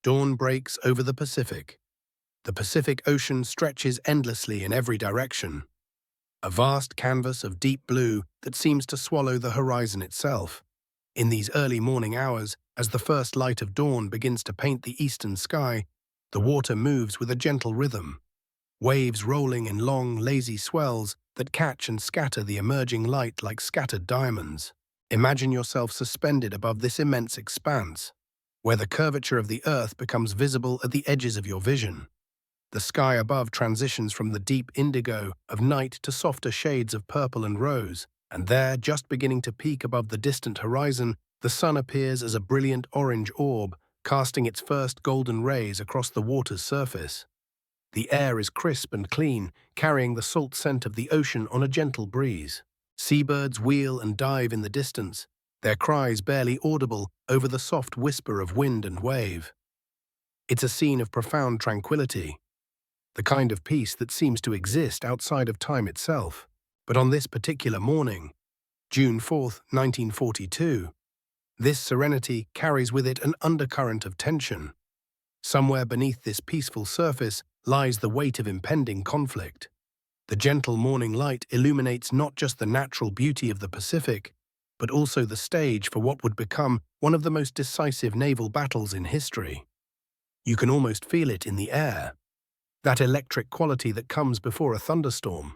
Dawn breaks over the Pacific. The Pacific Ocean stretches endlessly in every direction, a vast canvas of deep blue that seems to swallow the horizon itself. In these early morning hours, as the first light of dawn begins to paint the eastern sky, the water moves with a gentle rhythm, waves rolling in long, lazy swells that catch and scatter the emerging light like scattered diamonds. Imagine yourself suspended above this immense expanse, where the curvature of the earth becomes visible at the edges of your vision. The sky above transitions from the deep indigo of night to softer shades of purple and rose, and there, just beginning to peak above the distant horizon, the sun appears as a brilliant orange orb, casting its first golden rays across the water's surface. The air is crisp and clean, carrying the salt scent of the ocean on a gentle breeze. Seabirds wheel and dive in the distance, their cries barely audible over the soft whisper of wind and wave. It's a scene of profound tranquility, the kind of peace that seems to exist outside of time itself. But on this particular morning, June 4th, 1942, this serenity carries with it an undercurrent of tension. Somewhere beneath this peaceful surface lies the weight of impending conflict. The gentle morning light illuminates not just the natural beauty of the Pacific, but also the stage for what would become one of the most decisive naval battles in history. You can almost feel it in the air, that electric quality that comes before a thunderstorm.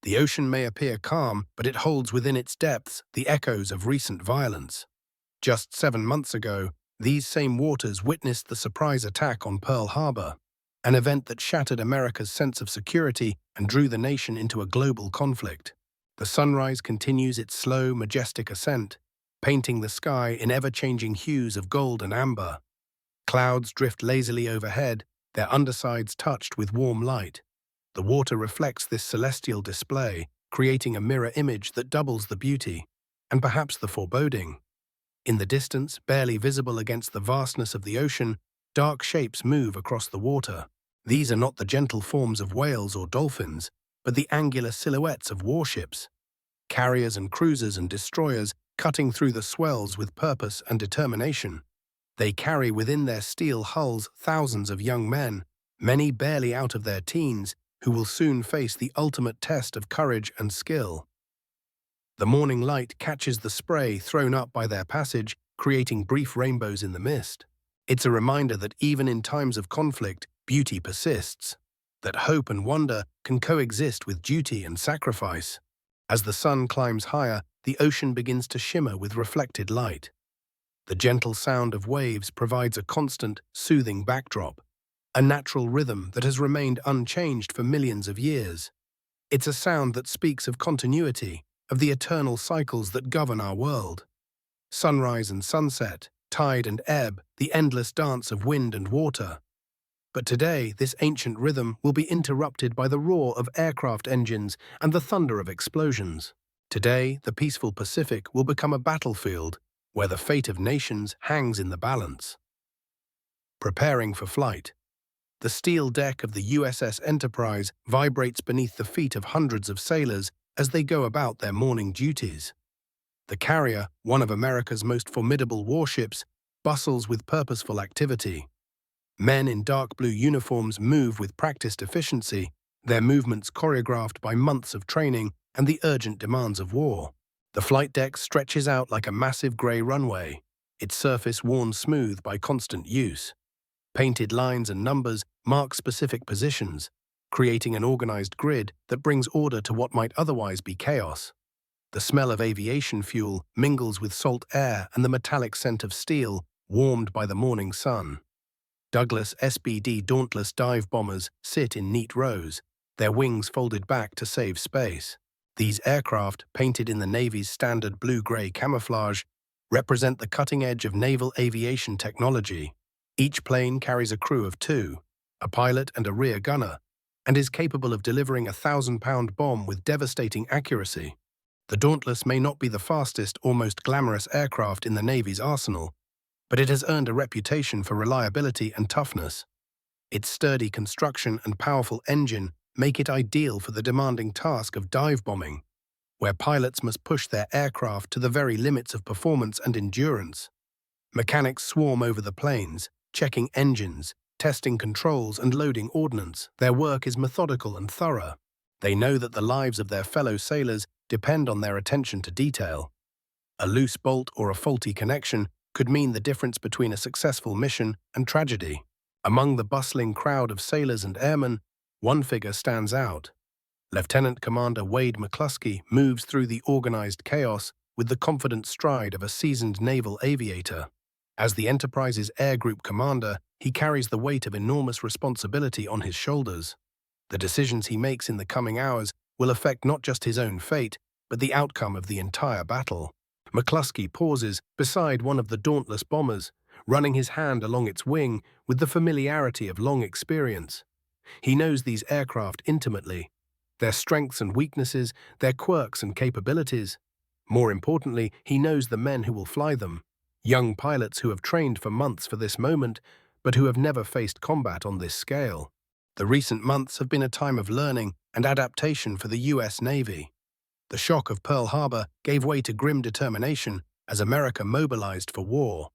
The ocean may appear calm, but it holds within its depths the echoes of recent violence. Just 7 months ago, these same waters witnessed the surprise attack on Pearl Harbor, an event that shattered America's sense of security and drew the nation into a global conflict. The sunrise continues its slow, majestic ascent, painting the sky in ever-changing hues of gold and amber. Clouds drift lazily overhead, their undersides touched with warm light. The water reflects this celestial display, creating a mirror image that doubles the beauty, and perhaps the foreboding. In the distance, barely visible against the vastness of the ocean, dark shapes move across the water. These are not the gentle forms of whales or dolphins, but the angular silhouettes of warships, carriers and cruisers and destroyers cutting through the swells with purpose and determination. They carry within their steel hulls thousands of young men, many barely out of their teens, who will soon face the ultimate test of courage and skill. The morning light catches the spray thrown up by their passage, creating brief rainbows in the mist. It's a reminder that even in times of conflict, beauty persists, that hope and wonder can coexist with duty and sacrifice. As the sun climbs higher, the ocean begins to shimmer with reflected light. The gentle sound of waves provides a constant, soothing backdrop, a natural rhythm that has remained unchanged for millions of years. It's a sound that speaks of continuity, of the eternal cycles that govern our world. Sunrise and sunset, tide and ebb, the endless dance of wind and water. But today, this ancient rhythm will be interrupted by the roar of aircraft engines and the thunder of explosions. Today, the peaceful Pacific will become a battlefield where the fate of nations hangs in the balance. Preparing for flight. The steel deck of the USS Enterprise vibrates beneath the feet of hundreds of sailors as they go about their morning duties. The carrier, one of America's most formidable warships, bustles with purposeful activity. Men in dark blue uniforms move with practiced efficiency, their movements choreographed by months of training and the urgent demands of war. The flight deck stretches out like a massive grey runway, its surface worn smooth by constant use. Painted lines and numbers mark specific positions, creating an organized grid that brings order to what might otherwise be chaos. The smell of aviation fuel mingles with salt air and the metallic scent of steel, warmed by the morning sun. Douglas SBD Dauntless dive bombers sit in neat rows, their wings folded back to save space. These aircraft, painted in the Navy's standard blue-gray camouflage, represent the cutting edge of naval aviation technology. Each plane carries a crew of 2, a pilot and a rear gunner, and is capable of delivering a 1,000-pound bomb with devastating accuracy. The Dauntless may not be the fastest or most glamorous aircraft in the Navy's arsenal, but it has earned a reputation for reliability and toughness. Its sturdy construction and powerful engine make it ideal for the demanding task of dive bombing, where pilots must push their aircraft to the very limits of performance and endurance. Mechanics swarm over the planes, checking engines, testing controls, and loading ordnance. Their work is methodical and thorough. They know that the lives of their fellow sailors depend on their attention to detail. A loose bolt or a faulty connection could mean the difference between a successful mission and tragedy. Among the bustling crowd of sailors and airmen, one figure stands out. Lieutenant Commander Wade McCluskey moves through the organized chaos with the confident stride of a seasoned naval aviator. As the Enterprise's Air Group commander, he carries the weight of enormous responsibility on his shoulders. The decisions he makes in the coming hours will affect not just his own fate, but the outcome of the entire battle. McCluskey pauses beside one of the dauntless bombers, running his hand along its wing with the familiarity of long experience. He knows these aircraft intimately, their strengths and weaknesses, their quirks and capabilities. More importantly, he knows the men who will fly them, young pilots who have trained for months for this moment, but who have never faced combat on this scale. The recent months have been a time of learning and adaptation for the U.S. Navy. The shock of Pearl Harbor gave way to grim determination as America mobilized for war.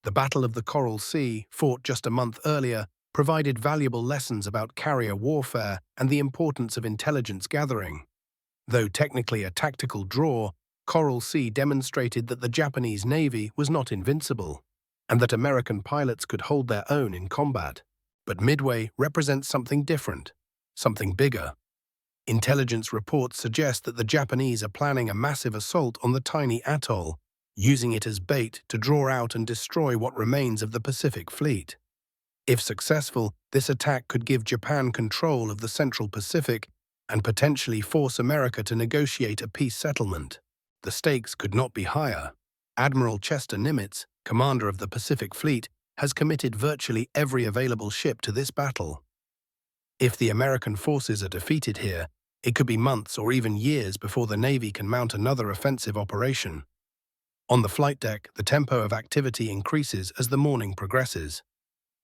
The Battle of the Coral Sea, fought just a month earlier, provided valuable lessons about carrier warfare and the importance of intelligence gathering. Though technically a tactical draw, Coral Sea demonstrated that the Japanese Navy was not invincible, and that American pilots could hold their own in combat. But Midway represents something different, something bigger. Intelligence reports suggest that the Japanese are planning a massive assault on the tiny atoll, using it as bait to draw out and destroy what remains of the Pacific Fleet. If successful, this attack could give Japan control of the Central Pacific and potentially force America to negotiate a peace settlement. The stakes could not be higher. Admiral Chester Nimitz, commander of the Pacific Fleet, has committed virtually every available ship to this battle. If the American forces are defeated here, it could be months or even years before the Navy can mount another offensive operation. On the flight deck, the tempo of activity increases as the morning progresses.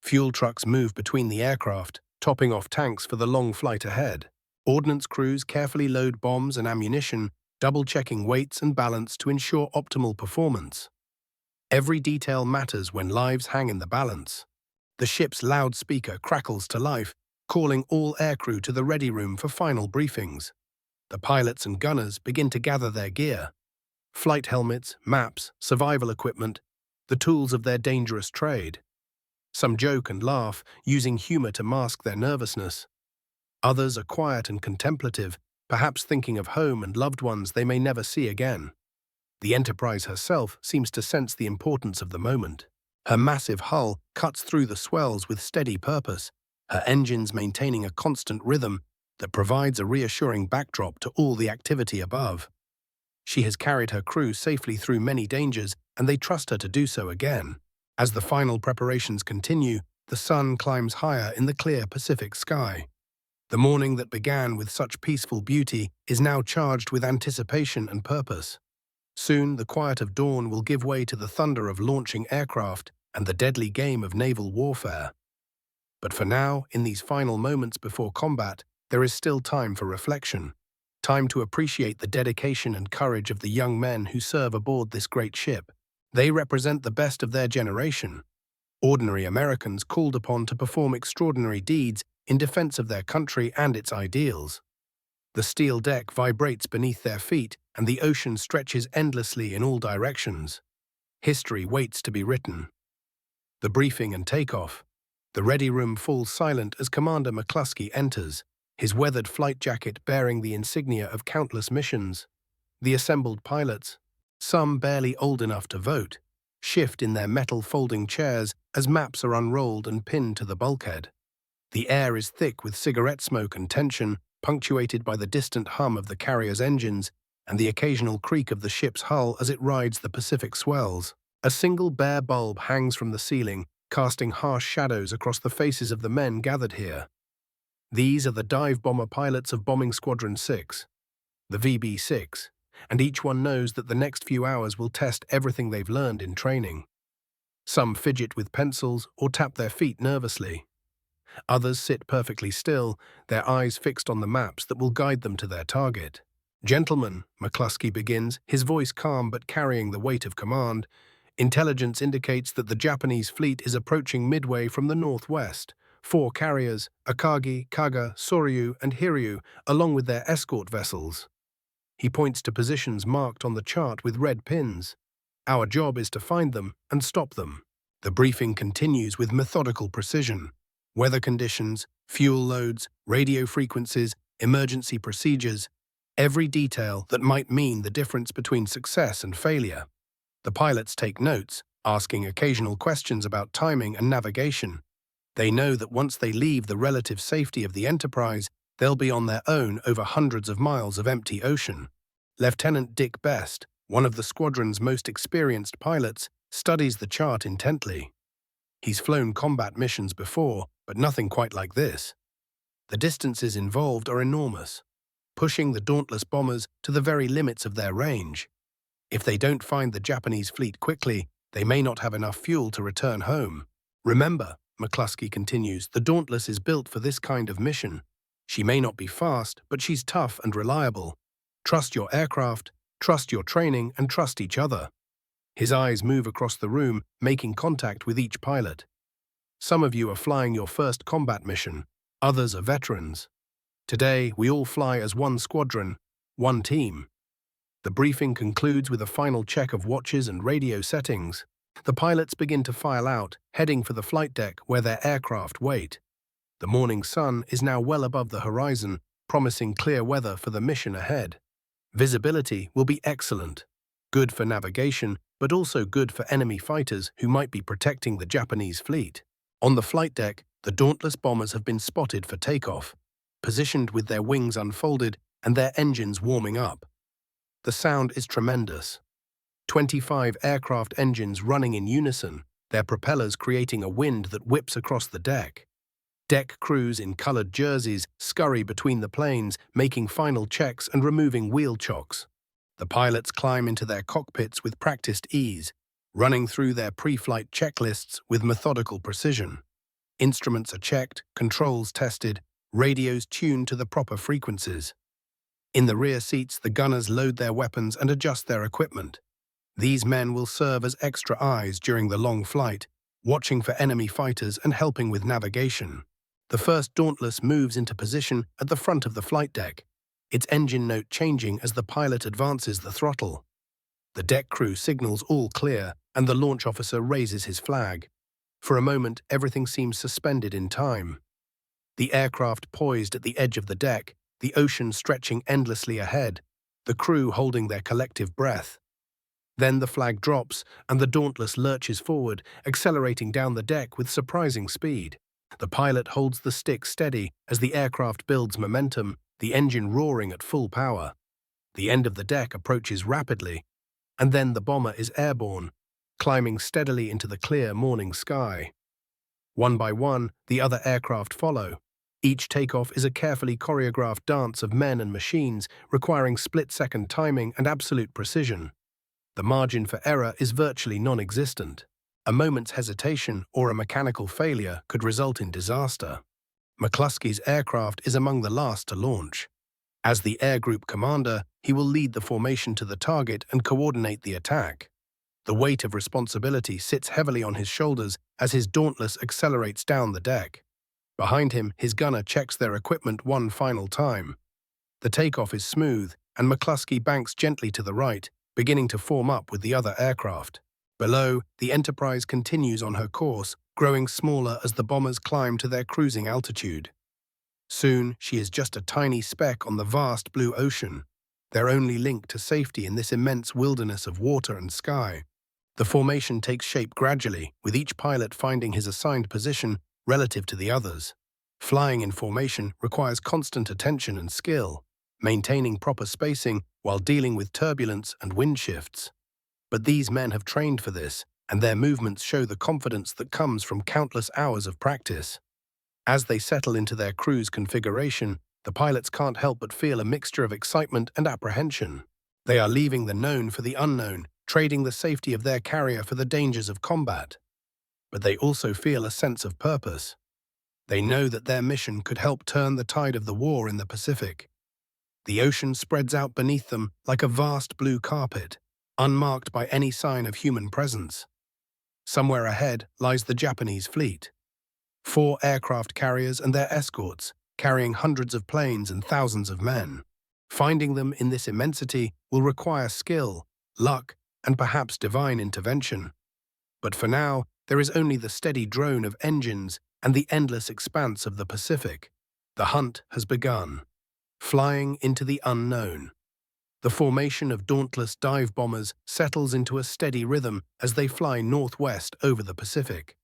Fuel trucks move between the aircraft, topping off tanks for the long flight ahead. Ordnance crews carefully load bombs and ammunition, double-checking weights and balance to ensure optimal performance. Every detail matters when lives hang in the balance. The ship's loudspeaker crackles to life, calling all aircrew to the ready room for final briefings. The pilots and gunners begin to gather their gear. Flight helmets, maps, survival equipment, the tools of their dangerous trade. Some joke and laugh, using humor to mask their nervousness. Others are quiet and contemplative, perhaps thinking of home and loved ones they may never see again. The Enterprise herself seems to sense the importance of the moment. Her massive hull cuts through the swells with steady purpose, her engines maintaining a constant rhythm that provides a reassuring backdrop to all the activity above. She has carried her crew safely through many dangers, and they trust her to do so again. As the final preparations continue, the sun climbs higher in the clear Pacific sky. The morning that began with such peaceful beauty is now charged with anticipation and purpose. Soon, the quiet of dawn will give way to the thunder of launching aircraft and the deadly game of naval warfare. But for now, in these final moments before combat, there is still time for reflection. Time to appreciate the dedication and courage of the young men who serve aboard this great ship. They represent the best of their generation. Ordinary Americans called upon to perform extraordinary deeds in defense of their country and its ideals. The steel deck vibrates beneath their feet, and the ocean stretches endlessly in all directions. History waits to be written. The briefing and takeoff. The ready room falls silent as Commander McCluskey enters, his weathered flight jacket bearing the insignia of countless missions. The assembled pilots, some barely old enough to vote, shift in their metal folding chairs as maps are unrolled and pinned to the bulkhead. The air is thick with cigarette smoke and tension, punctuated by the distant hum of the carrier's engines and the occasional creak of the ship's hull as it rides the Pacific swells. A single bare bulb hangs from the ceiling, casting harsh shadows across the faces of the men gathered here. These are the dive bomber pilots of Bombing Squadron 6, the VB-6, and each one knows that the next few hours will test everything they've learned in training. Some fidget with pencils or tap their feet nervously. Others sit perfectly still, their eyes fixed on the maps that will guide them to their target. "Gentlemen," McCluskey begins, his voice calm but carrying the weight of command, Intelligence indicates that the Japanese fleet is approaching Midway from the northwest. 4 carriers, Akagi, Kaga, Soryu, and Hiryu, along with their escort vessels. He points to positions marked on the chart with red pins. Our job is to find them and stop them. The briefing continues with methodical precision. Weather conditions, fuel loads, radio frequencies, emergency procedures, every detail that might mean the difference between success and failure. The pilots take notes, asking occasional questions about timing and navigation. They know that once they leave the relative safety of the Enterprise, they'll be on their own over hundreds of miles of empty ocean. Lieutenant Dick Best, one of the squadron's most experienced pilots, studies the chart intently. He's flown combat missions before, but nothing quite like this. The distances involved are enormous, pushing the dauntless bombers to the very limits of their range. If they don't find the Japanese fleet quickly, they may not have enough fuel to return home. Remember, McCluskey continues, the Dauntless is built for this kind of mission. She may not be fast, but she's tough and reliable. Trust your aircraft, trust your training, and trust each other. His eyes move across the room, making contact with each pilot. Some of you are flying your first combat mission, others are veterans. Today, we all fly as one squadron, one team. The briefing concludes with a final check of watches and radio settings. The pilots begin to file out, heading for the flight deck where their aircraft wait. The morning sun is now well above the horizon, promising clear weather for the mission ahead. Visibility will be excellent. Good for navigation, but also good for enemy fighters who might be protecting the Japanese fleet. On the flight deck, the dauntless bombers have been spotted for takeoff, positioned with their wings unfolded and their engines warming up. The sound is tremendous. 25 aircraft engines running in unison, their propellers creating a wind that whips across the deck. Deck crews in colored jerseys scurry between the planes, making final checks and removing wheel chocks. The pilots climb into their cockpits with practiced ease, running through their pre-flight checklists with methodical precision. Instruments are checked, controls tested, radios tuned to the proper frequencies. In the rear seats, the gunners load their weapons and adjust their equipment. These men will serve as extra eyes during the long flight, watching for enemy fighters and helping with navigation. The first Dauntless moves into position at the front of the flight deck, its engine note changing as the pilot advances the throttle. The deck crew signals all clear, and the launch officer raises his flag. For a moment, everything seems suspended in time. The aircraft poised at the edge of the deck, the ocean stretching endlessly ahead, the crew holding their collective breath. Then the flag drops, and the Dauntless lurches forward, accelerating down the deck with surprising speed. The pilot holds the stick steady as the aircraft builds momentum, the engine roaring at full power. The end of the deck approaches rapidly, and then the bomber is airborne, climbing steadily into the clear morning sky. One by one, the other aircraft follow. Each takeoff is a carefully choreographed dance of men and machines, requiring split-second timing and absolute precision. The margin for error is virtually non-existent. A moment's hesitation or a mechanical failure could result in disaster. McCluskey's aircraft is among the last to launch. As the air group commander, he will lead the formation to the target and coordinate the attack. The weight of responsibility sits heavily on his shoulders as his Dauntless accelerates down the deck. Behind him, his gunner checks their equipment one final time. The takeoff is smooth, and McCluskey banks gently to the right, beginning to form up with the other aircraft. Below, the Enterprise continues on her course, growing smaller as the bombers climb to their cruising altitude. Soon, she is just a tiny speck on the vast blue ocean, their only link to safety in this immense wilderness of water and sky. The formation takes shape gradually, with each pilot finding his assigned position relative to the others. Flying in formation requires constant attention and skill, maintaining proper spacing while dealing with turbulence and wind shifts. But these men have trained for this, and their movements show the confidence that comes from countless hours of practice. As they settle into their cruise configuration, the pilots can't help but feel a mixture of excitement and apprehension. They are leaving the known for the unknown, trading the safety of their carrier for the dangers of combat. But they also feel a sense of purpose. They know that their mission could help turn the tide of the war in the Pacific. The ocean spreads out beneath them like a vast blue carpet, unmarked by any sign of human presence. Somewhere ahead lies the Japanese fleet. 4 aircraft carriers and their escorts, carrying hundreds of planes and thousands of men. Finding them in this immensity will require skill, luck, and perhaps divine intervention. But for now, there is only the steady drone of engines and the endless expanse of the Pacific. The hunt has begun. Flying into the unknown. The formation of dauntless dive bombers settles into a steady rhythm as they fly northwest over the Pacific.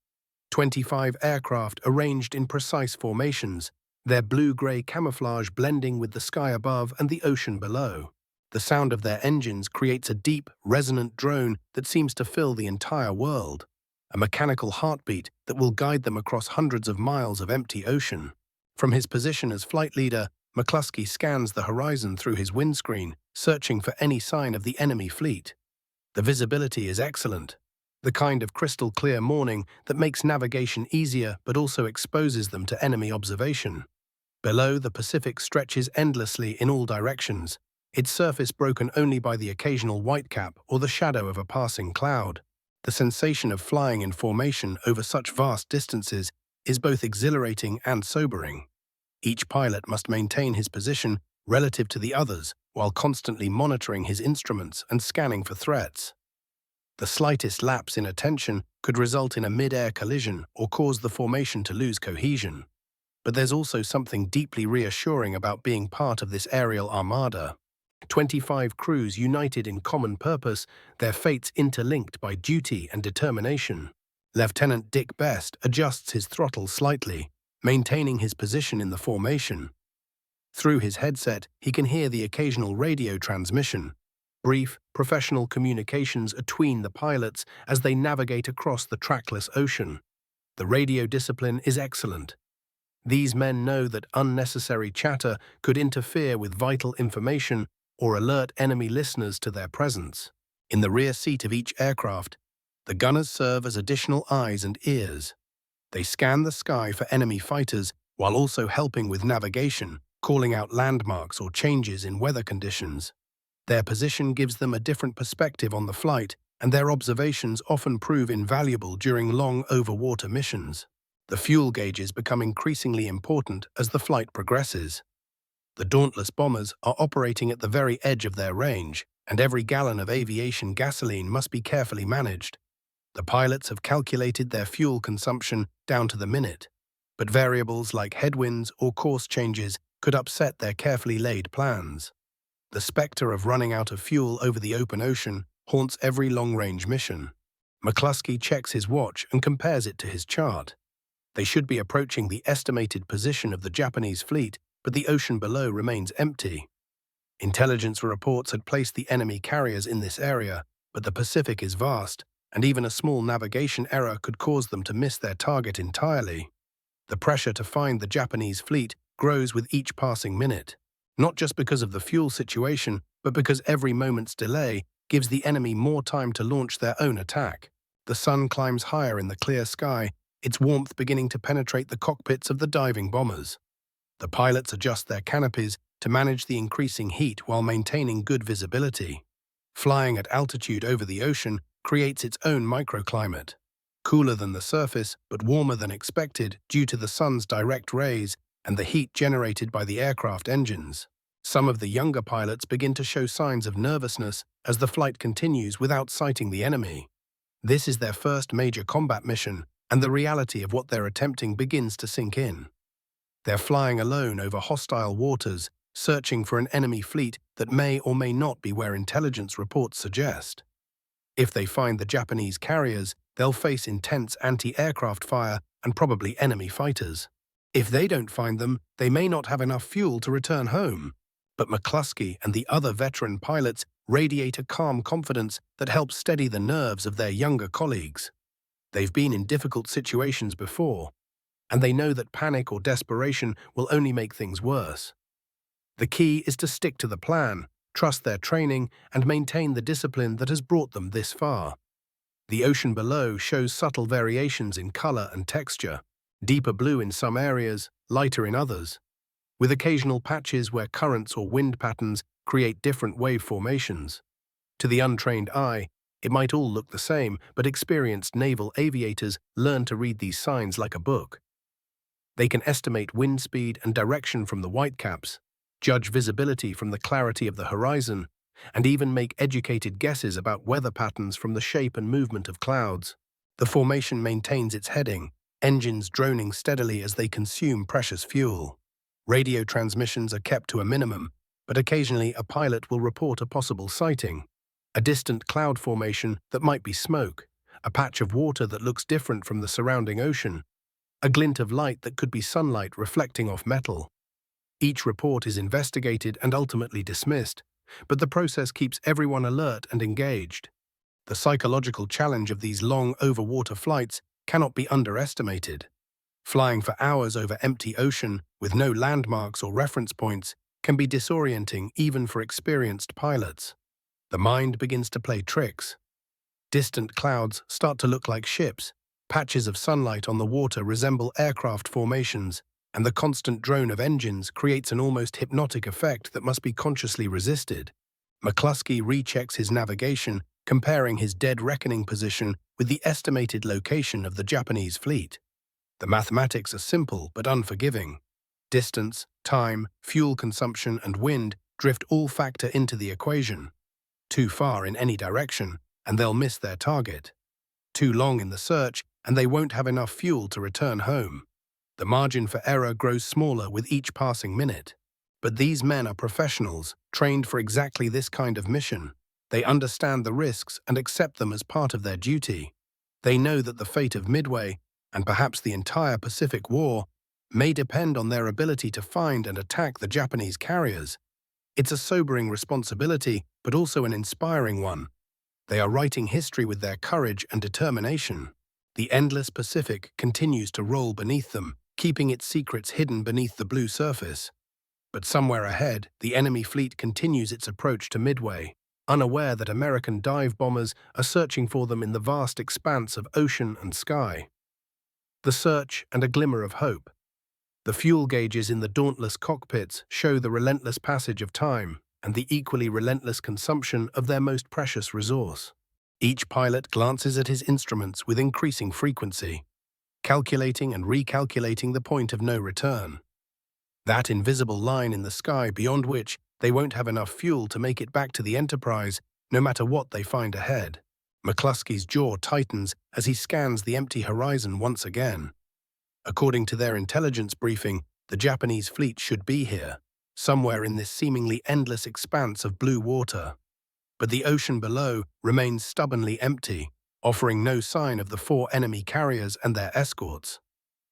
25 aircraft arranged in precise formations, their blue-gray camouflage blending with the sky above and the ocean below. The sound of their engines creates a deep, resonant drone that seems to fill the entire world, a mechanical heartbeat that will guide them across hundreds of miles of empty ocean. From his position as flight leader, McCluskey scans the horizon through his windscreen, searching for any sign of the enemy fleet. The visibility is excellent, the kind of crystal-clear morning that makes navigation easier but also exposes them to enemy observation. Below, the Pacific stretches endlessly in all directions, its surface broken only by the occasional whitecap or the shadow of a passing cloud. The sensation of flying in formation over such vast distances is both exhilarating and sobering. Each pilot must maintain his position relative to the others while constantly monitoring his instruments and scanning for threats. The slightest lapse in attention could result in a mid-air collision or cause the formation to lose cohesion. But there's also something deeply reassuring about being part of this aerial armada. 25 crews united in common purpose, their fates interlinked by duty and determination. Lieutenant Dick Best adjusts his throttle slightly, maintaining his position in the formation. Through his headset, he can hear the occasional radio transmission, brief, professional communications atween the pilots as they navigate across the trackless ocean. The radio discipline is excellent. These men know that unnecessary chatter could interfere with vital information or alert enemy listeners to their presence. In the rear seat of each aircraft, the gunners serve as additional eyes and ears. They scan the sky for enemy fighters while also helping with navigation, calling out landmarks or changes in weather conditions. Their position gives them a different perspective on the flight, and their observations often prove invaluable during long overwater missions. The fuel gauges become increasingly important as the flight progresses. The dauntless bombers are operating at the very edge of their range, and every gallon of aviation gasoline must be carefully managed. The pilots have calculated their fuel consumption down to the minute, but variables like headwinds or course changes could upset their carefully laid plans. The specter of running out of fuel over the open ocean haunts every long-range mission. McCluskey checks his watch and compares it to his chart. They should be approaching the estimated position of the Japanese fleet, but the ocean below remains empty. Intelligence reports had placed the enemy carriers in this area, but the Pacific is vast, and even a small navigation error could cause them to miss their target entirely. The pressure to find the Japanese fleet grows with each passing minute, not just because of the fuel situation, but because every moment's delay gives the enemy more time to launch their own attack. The sun climbs higher in the clear sky, its warmth beginning to penetrate the cockpits of the diving bombers. The pilots adjust their canopies to manage the increasing heat while maintaining good visibility. Flying at altitude over the ocean creates its own microclimate, cooler than the surface but warmer than expected due to the sun's direct rays and the heat generated by the aircraft engines. Some of the younger pilots begin to show signs of nervousness as the flight continues without sighting the enemy. This is their first major combat mission, and the reality of what they're attempting begins to sink in. They're flying alone over hostile waters, searching for an enemy fleet that may or may not be where intelligence reports suggest. If they find the Japanese carriers, they'll face intense anti-aircraft fire and probably enemy fighters. If they don't find them, they may not have enough fuel to return home. But McCluskey and the other veteran pilots radiate a calm confidence that helps steady the nerves of their younger colleagues. They've been in difficult situations before, and they know that panic or desperation will only make things worse. The key is to stick to the plan, trust their training, and maintain the discipline that has brought them this far. The ocean below shows subtle variations in color and texture, deeper blue in some areas, lighter in others, with occasional patches where currents or wind patterns create different wave formations. To the untrained eye, it might all look the same, but experienced naval aviators learn to read these signs like a book. They can estimate wind speed and direction from the whitecaps, judge visibility from the clarity of the horizon, and even make educated guesses about weather patterns from the shape and movement of clouds. The formation maintains its heading, engines droning steadily as they consume precious fuel. Radio transmissions are kept to a minimum, but occasionally a pilot will report a possible sighting. A distant cloud formation that might be smoke, a patch of water that looks different from the surrounding ocean, a glint of light that could be sunlight reflecting off metal. Each report is investigated and ultimately dismissed, but the process keeps everyone alert and engaged. The psychological challenge of these long overwater flights cannot be underestimated. Flying for hours over empty ocean with no landmarks or reference points can be disorienting even for experienced pilots. The mind begins to play tricks. Distant clouds start to look like ships, patches of sunlight on the water resemble aircraft formations, and the constant drone of engines creates an almost hypnotic effect that must be consciously resisted. McCluskey rechecks his navigation, comparing his dead reckoning position with the estimated location of the Japanese fleet. The mathematics are simple but unforgiving. Distance, time, fuel consumption, and wind drift all factor into the equation. Too far in any direction, and they'll miss their target. Too long in the search, and they won't have enough fuel to return home. The margin for error grows smaller with each passing minute. But these men are professionals, trained for exactly this kind of mission. They understand the risks and accept them as part of their duty. They know that the fate of Midway, and perhaps the entire Pacific War, may depend on their ability to find and attack the Japanese carriers. It's a sobering responsibility, but also an inspiring one. They are writing history with their courage and determination. The endless Pacific continues to roll beneath them, keeping its secrets hidden beneath the blue surface. But somewhere ahead, the enemy fleet continues its approach to Midway, unaware that American dive bombers are searching for them in the vast expanse of ocean and sky. The search and a glimmer of hope. The fuel gauges in the dauntless cockpits show the relentless passage of time and the equally relentless consumption of their most precious resource. Each pilot glances at his instruments with increasing frequency, calculating and recalculating the point of no return. That invisible line in the sky beyond which they won't have enough fuel to make it back to the Enterprise, no matter what they find ahead. McCluskey's jaw tightens as he scans the empty horizon once again. According to their intelligence briefing, the Japanese fleet should be here, somewhere in this seemingly endless expanse of blue water. But the ocean below remains stubbornly empty, offering no sign of the 4 enemy carriers and their escorts.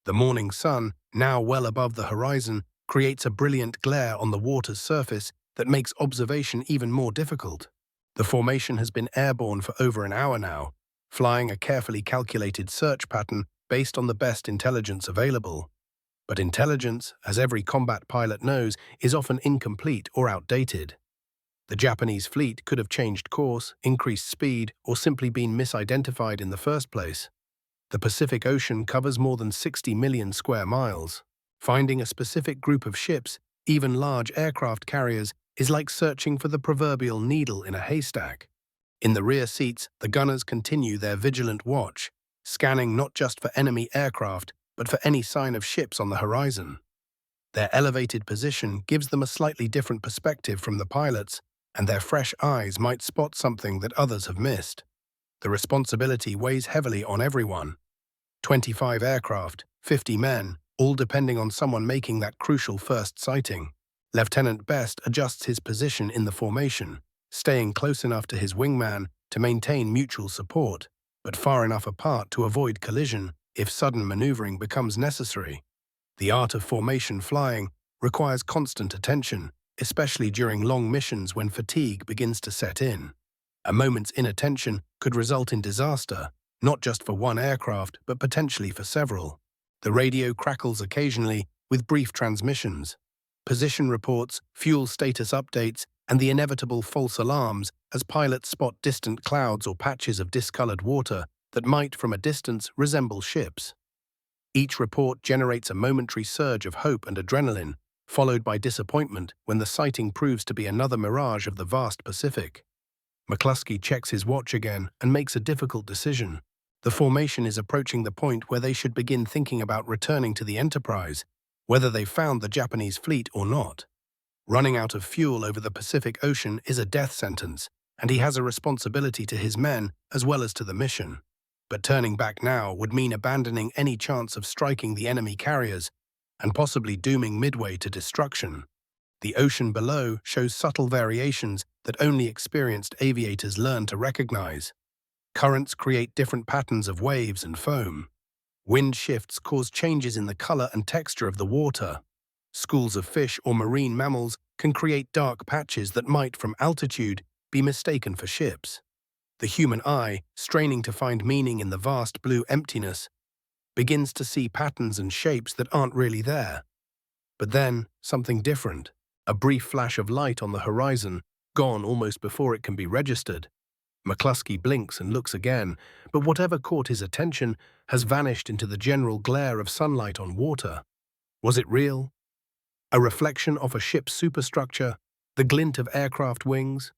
The morning sun, now well above the horizon, creates a brilliant glare on the water's surface that makes observation even more difficult. The formation has been airborne for over an hour now, flying a carefully calculated search pattern based on the best intelligence available. But intelligence, as every combat pilot knows, is often incomplete or outdated. The Japanese fleet could have changed course, increased speed, or simply been misidentified in the first place. The Pacific Ocean covers more than 60 million square miles. Finding a specific group of ships, even large aircraft carriers, is like searching for the proverbial needle in a haystack. In the rear seats, the gunners continue their vigilant watch, scanning not just for enemy aircraft, but for any sign of ships on the horizon. Their elevated position gives them a slightly different perspective from the pilots, and their fresh eyes might spot something that others have missed. The responsibility weighs heavily on everyone. 25 aircraft, 50 men, all depending on someone making that crucial first sighting. Lieutenant Best adjusts his position in the formation, staying close enough to his wingman to maintain mutual support, but far enough apart to avoid collision if sudden maneuvering becomes necessary. The art of formation flying requires constant attention, especially during long missions when fatigue begins to set in. A moment's inattention could result in disaster, not just for one aircraft, but potentially for several. The radio crackles occasionally with brief transmissions, position reports, fuel status updates, and the inevitable false alarms as pilots spot distant clouds or patches of discolored water that might, from a distance, resemble ships. Each report generates a momentary surge of hope and adrenaline, followed by disappointment when the sighting proves to be another mirage of the vast Pacific. McCluskey checks his watch again and makes a difficult decision. The formation is approaching the point where they should begin thinking about returning to the Enterprise, whether they found the Japanese fleet or not. Running out of fuel over the Pacific Ocean is a death sentence, and he has a responsibility to his men as well as to the mission. But turning back now would mean abandoning any chance of striking the enemy carriers and possibly dooming Midway to destruction. The ocean below shows subtle variations that only experienced aviators learn to recognize. Currents create different patterns of waves and foam. Wind shifts cause changes in the color and texture of the water. Schools of fish or marine mammals can create dark patches that might, from altitude, be mistaken for ships. The human eye, straining to find meaning in the vast blue emptiness, begins to see patterns and shapes that aren't really there. But then, something different. A brief flash of light on the horizon, gone almost before it can be registered. McCluskey blinks and looks again, but whatever caught his attention has vanished into the general glare of sunlight on water. Was it real? A reflection of a ship's superstructure, the glint of aircraft wings,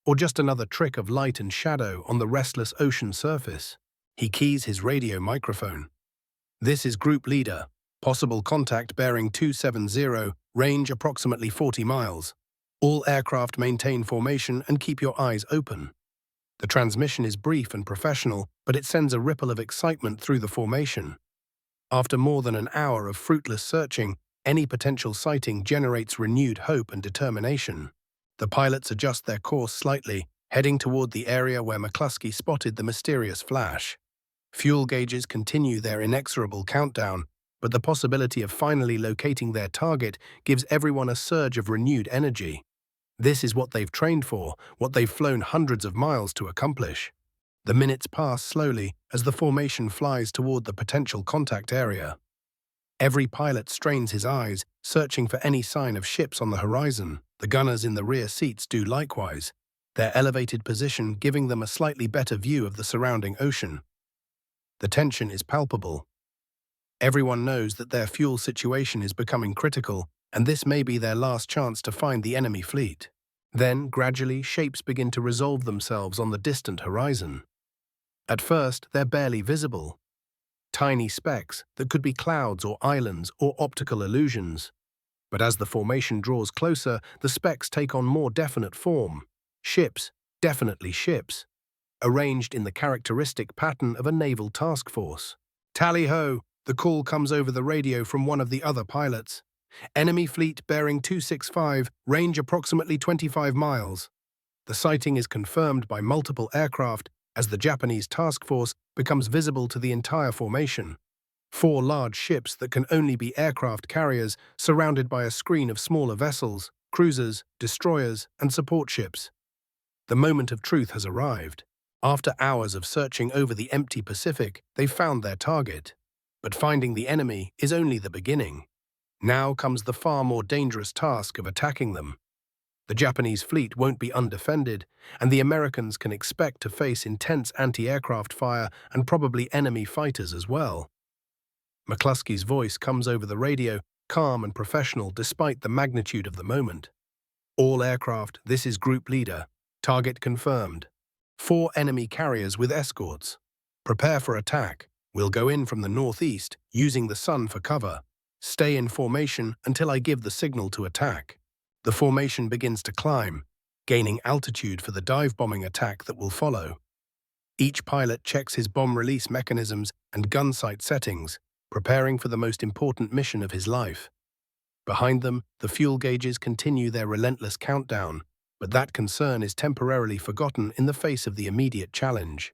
or just another trick of light and shadow on the restless ocean surface? He keys his radio microphone. This is Group Leader. Possible contact bearing 270, range approximately 40 miles. All aircraft maintain formation and keep your eyes open. The transmission is brief and professional, but it sends a ripple of excitement through the formation. After more than an hour of fruitless searching, any potential sighting generates renewed hope and determination. The pilots adjust their course slightly, heading toward the area where McCluskey spotted the mysterious flash. Fuel gauges continue their inexorable countdown, but the possibility of finally locating their target gives everyone a surge of renewed energy. This is what they've trained for, what they've flown hundreds of miles to accomplish. The minutes pass slowly as the formation flies toward the potential contact area. Every pilot strains his eyes, searching for any sign of ships on the horizon. The gunners in the rear seats do likewise, their elevated position giving them a slightly better view of the surrounding ocean. The tension is palpable. Everyone knows that their fuel situation is becoming critical, and this may be their last chance to find the enemy fleet. Then, gradually, shapes begin to resolve themselves on the distant horizon. At first, they're barely visible. Tiny specks that could be clouds or islands or optical illusions. But as the formation draws closer, the specks take on more definite form. Ships, definitely ships, arranged in the characteristic pattern of a naval task force. Tally-ho! The call comes over the radio from one of the other pilots. Enemy fleet bearing 265, range approximately 25 miles. The sighting is confirmed by multiple aircraft as the Japanese task force becomes visible to the entire formation. 4 large ships that can only be aircraft carriers surrounded by a screen of smaller vessels, cruisers, destroyers, and support ships. The moment of truth has arrived. After hours of searching over the empty Pacific, they found their target. But finding the enemy is only the beginning. Now comes the far more dangerous task of attacking them. The Japanese fleet won't be undefended, and the Americans can expect to face intense anti-aircraft fire and probably enemy fighters as well. McCluskey's voice comes over the radio, calm and professional despite the magnitude of the moment. All aircraft, this is Group Leader. Target confirmed. 4 enemy carriers with escorts. Prepare for attack. We'll go in from the northeast, using the sun for cover. Stay in formation until I give the signal to attack. The formation begins to climb, gaining altitude for the dive-bombing attack that will follow. Each pilot checks his bomb release mechanisms and gun sight settings, preparing for the most important mission of his life. Behind them, the fuel gauges continue their relentless countdown, but that concern is temporarily forgotten in the face of the immediate challenge.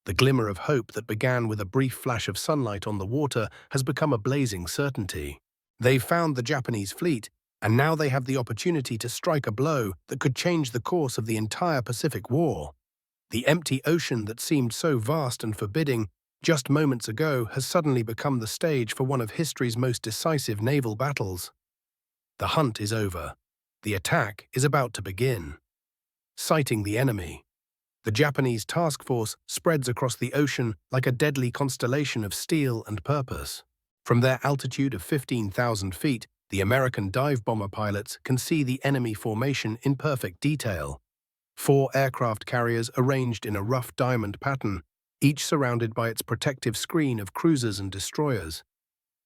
The glimmer of hope that began with a brief flash of sunlight on the water has become a blazing certainty. They've found the Japanese fleet, and now they have the opportunity to strike a blow that could change the course of the entire Pacific War. The empty ocean that seemed so vast and forbidding just moments ago has suddenly become the stage for one of history's most decisive naval battles. The hunt is over. The attack is about to begin. Sighting the enemy. The Japanese task force spreads across the ocean like a deadly constellation of steel and purpose. From their altitude of 15,000 feet, the American dive bomber pilots can see the enemy formation in perfect detail. 4 aircraft carriers arranged in a rough diamond pattern, each surrounded by its protective screen of cruisers and destroyers.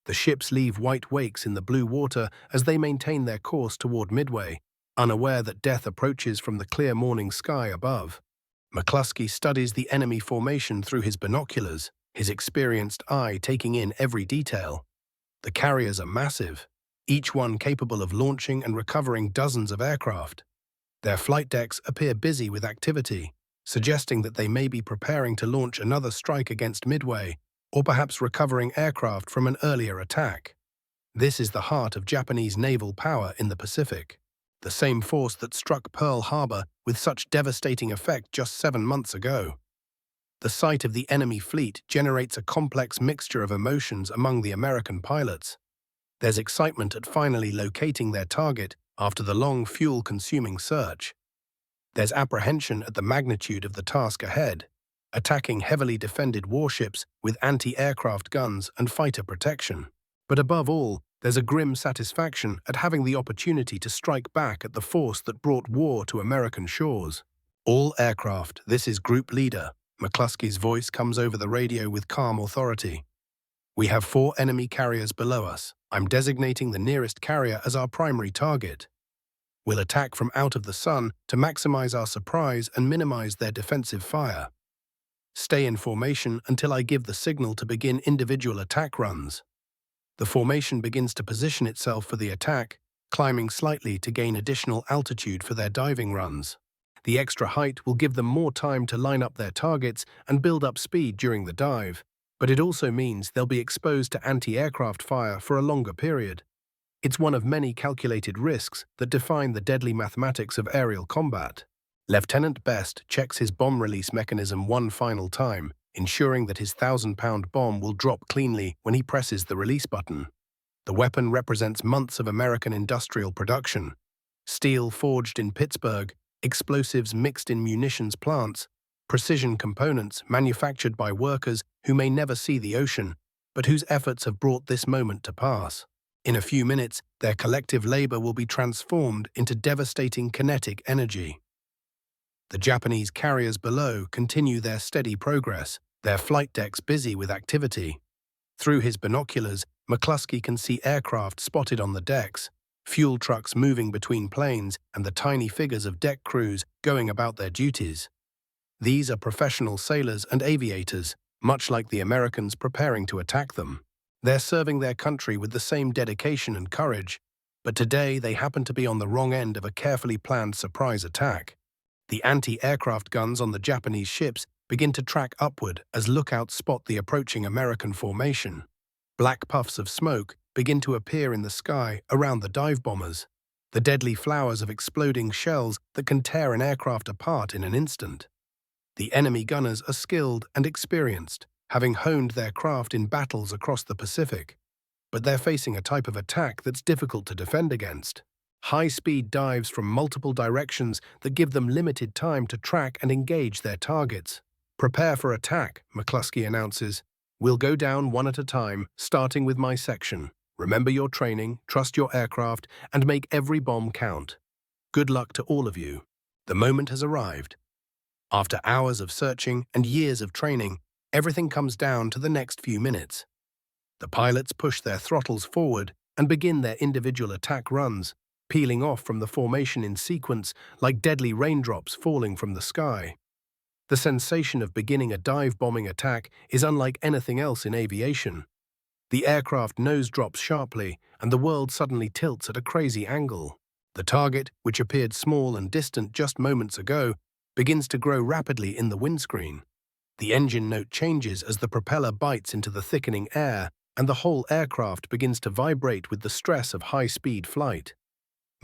The ships leave white wakes in the blue water as they maintain their course toward Midway, unaware that death approaches from the clear morning sky above. McCluskey studies the enemy formation through his binoculars, his experienced eye taking in every detail. The carriers are massive, each one capable of launching and recovering dozens of aircraft. Their flight decks appear busy with activity, suggesting that they may be preparing to launch another strike against Midway, or perhaps recovering aircraft from an earlier attack. This is the heart of Japanese naval power in the Pacific, the same force that struck Pearl Harbor with such devastating effect just 7 months ago. The sight of the enemy fleet generates a complex mixture of emotions among the American pilots. There's excitement at finally locating their target after the long fuel-consuming search. There's apprehension at the magnitude of the task ahead, attacking heavily defended warships with anti-aircraft guns and fighter protection. But above all, there's a grim satisfaction at having the opportunity to strike back at the force that brought war to American shores. All aircraft, this is Group Leader. McCluskey's voice comes over the radio with calm authority. We have 4 enemy carriers below us. I'm designating the nearest carrier as our primary target. We'll attack from out of the sun to maximize our surprise and minimize their defensive fire. Stay in formation until I give the signal to begin individual attack runs. The formation begins to position itself for the attack, climbing slightly to gain additional altitude for their diving runs. The extra height will give them more time to line up their targets and build up speed during the dive, but it also means they'll be exposed to anti-aircraft fire for a longer period. It's one of many calculated risks that define the deadly mathematics of aerial combat. Lieutenant Best checks his bomb release mechanism one final time, ensuring that his 1,000-pound bomb will drop cleanly when he presses the release button. The weapon represents months of American industrial production. Steel forged in Pittsburgh, explosives mixed in munitions plants, precision components manufactured by workers who may never see the ocean, but whose efforts have brought this moment to pass. In a few minutes, their collective labor will be transformed into devastating kinetic energy. The Japanese carriers below continue their steady progress, their flight decks busy with activity. Through his binoculars, McCluskey can see aircraft spotted on the decks, fuel trucks moving between planes, and the tiny figures of deck crews going about their duties. These are professional sailors and aviators, much like the Americans preparing to attack them. They're serving their country with the same dedication and courage, but today they happen to be on the wrong end of a carefully planned surprise attack. The anti-aircraft guns on the Japanese ships begin to track upward as lookouts spot the approaching American formation. Black puffs of smoke begin to appear in the sky around the dive bombers, the deadly flowers of exploding shells that can tear an aircraft apart in an instant. The enemy gunners are skilled and experienced, having honed their craft in battles across the Pacific, but they're facing a type of attack that's difficult to defend against. High-speed dives from multiple directions that give them limited time to track and engage their targets. Prepare for attack, McCluskey announces. We'll go down one at a time, starting with my section. Remember your training, trust your aircraft, and make every bomb count. Good luck to all of you. The moment has arrived. After hours of searching and years of training, everything comes down to the next few minutes. The pilots push their throttles forward and begin their individual attack runs, peeling off from the formation in sequence like deadly raindrops falling from the sky. The sensation of beginning a dive-bombing attack is unlike anything else in aviation. The aircraft nose drops sharply, and the world suddenly tilts at a crazy angle. The target, which appeared small and distant just moments ago, begins to grow rapidly in the windscreen. The engine note changes as the propeller bites into the thickening air, and the whole aircraft begins to vibrate with the stress of high-speed flight.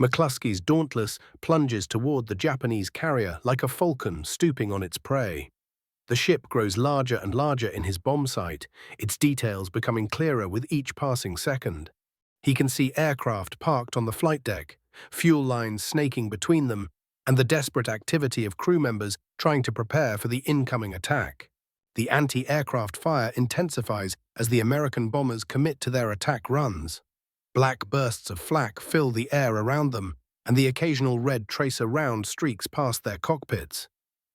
McCluskey's Dauntless plunges toward the Japanese carrier like a falcon stooping on its prey. The ship grows larger and larger in his bomb sight, its details becoming clearer with each passing second. He can see aircraft parked on the flight deck, fuel lines snaking between them, and the desperate activity of crew members trying to prepare for the incoming attack. The anti-aircraft fire intensifies as the American bombers commit to their attack runs. Black bursts of flak fill the air around them, and the occasional red tracer round streaks past their cockpits.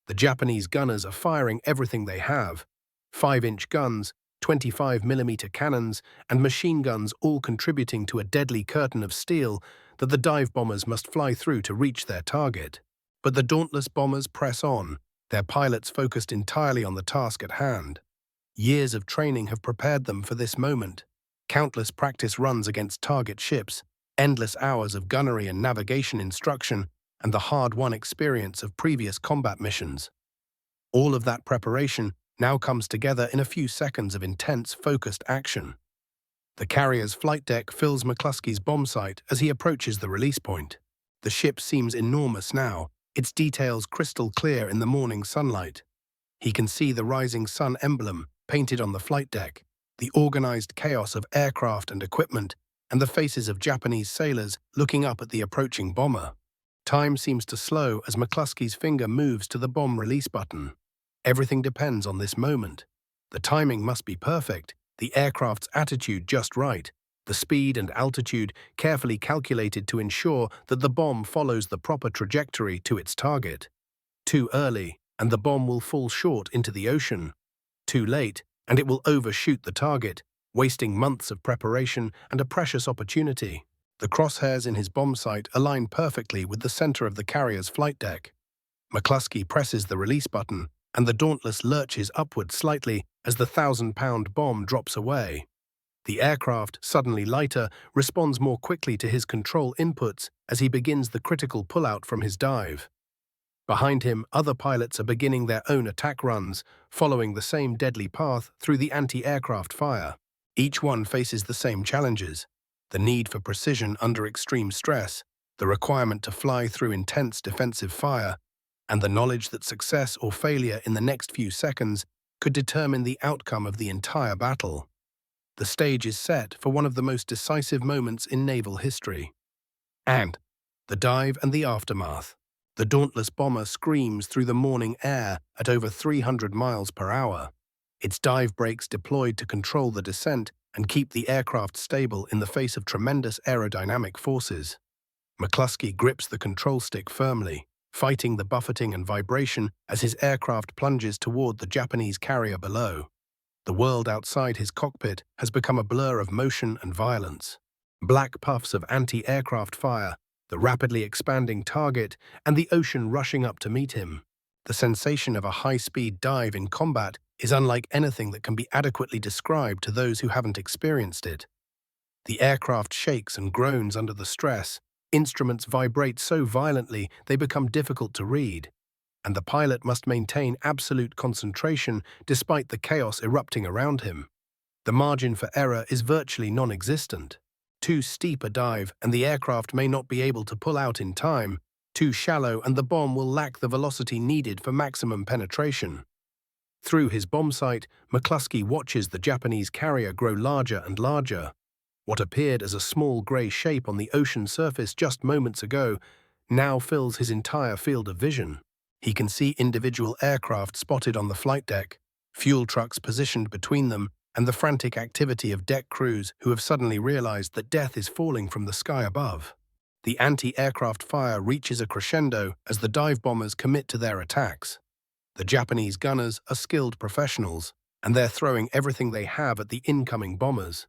The Japanese gunners are firing everything they have: 5-inch guns, 25mm cannons, and machine guns, all contributing to a deadly curtain of steel that the dive bombers must fly through to reach their target. But the dauntless bombers press on, their pilots focused entirely on the task at hand. Years of training have prepared them for this moment. Countless practice runs against target ships, endless hours of gunnery and navigation instruction, and the hard-won experience of previous combat missions. All of that preparation now comes together in a few seconds of intense, focused action. The carrier's flight deck fills McCluskey's bomb sight as he approaches the release point. The ship seems enormous now, its details crystal clear in the morning sunlight. He can see the rising sun emblem painted on the flight deck, the organized chaos of aircraft and equipment, and the faces of Japanese sailors looking up at the approaching bomber. Time seems to slow as McCluskey's finger moves to the bomb release button. Everything depends on this moment. The timing must be perfect, the aircraft's attitude just right, the speed and altitude carefully calculated to ensure that the bomb follows the proper trajectory to its target. Too early, and the bomb will fall short into the ocean. Too late, and it will overshoot the target, wasting months of preparation and a precious opportunity. The crosshairs in his bomb sight align perfectly with the center of the carrier's flight deck. McCluskey presses the release button, and the Dauntless lurches upward slightly as the 1,000-pound bomb drops away. The aircraft, suddenly lighter, responds more quickly to his control inputs as he begins the critical pullout from his dive. Behind him, other pilots are beginning their own attack runs, following the same deadly path through the anti-aircraft fire. Each one faces the same challenges: the need for precision under extreme stress, the requirement to fly through intense defensive fire, and the knowledge that success or failure in the next few seconds could determine the outcome of the entire battle. The stage is set for one of the most decisive moments in naval history. And the dive and the aftermath. The dauntless bomber screams through the morning air at over 300 miles per hour. Its dive brakes deployed to control the descent and keep the aircraft stable in the face of tremendous aerodynamic forces. McCluskey grips the control stick firmly, fighting the buffeting and vibration as his aircraft plunges toward the Japanese carrier below. The world outside his cockpit has become a blur of motion and violence. Black puffs of anti-aircraft fire, the rapidly expanding target, and the ocean rushing up to meet him. The sensation of a high-speed dive in combat is unlike anything that can be adequately described to those who haven't experienced it. The aircraft shakes and groans under the stress, instruments vibrate so violently they become difficult to read, and the pilot must maintain absolute concentration despite the chaos erupting around him. The margin for error is virtually non-existent. Too steep a dive and the aircraft may not be able to pull out in time, too shallow and the bomb will lack the velocity needed for maximum penetration. Through his bomb sight, McCluskey watches the Japanese carrier grow larger and larger. What appeared as a small grey shape on the ocean surface just moments ago now fills his entire field of vision. He can see individual aircraft spotted on the flight deck, fuel trucks positioned between them, and the frantic activity of deck crews who have suddenly realized that death is falling from the sky above. The anti-aircraft fire reaches a crescendo as the dive bombers commit to their attacks. The Japanese gunners are skilled professionals, and they're throwing everything they have at the incoming bombers.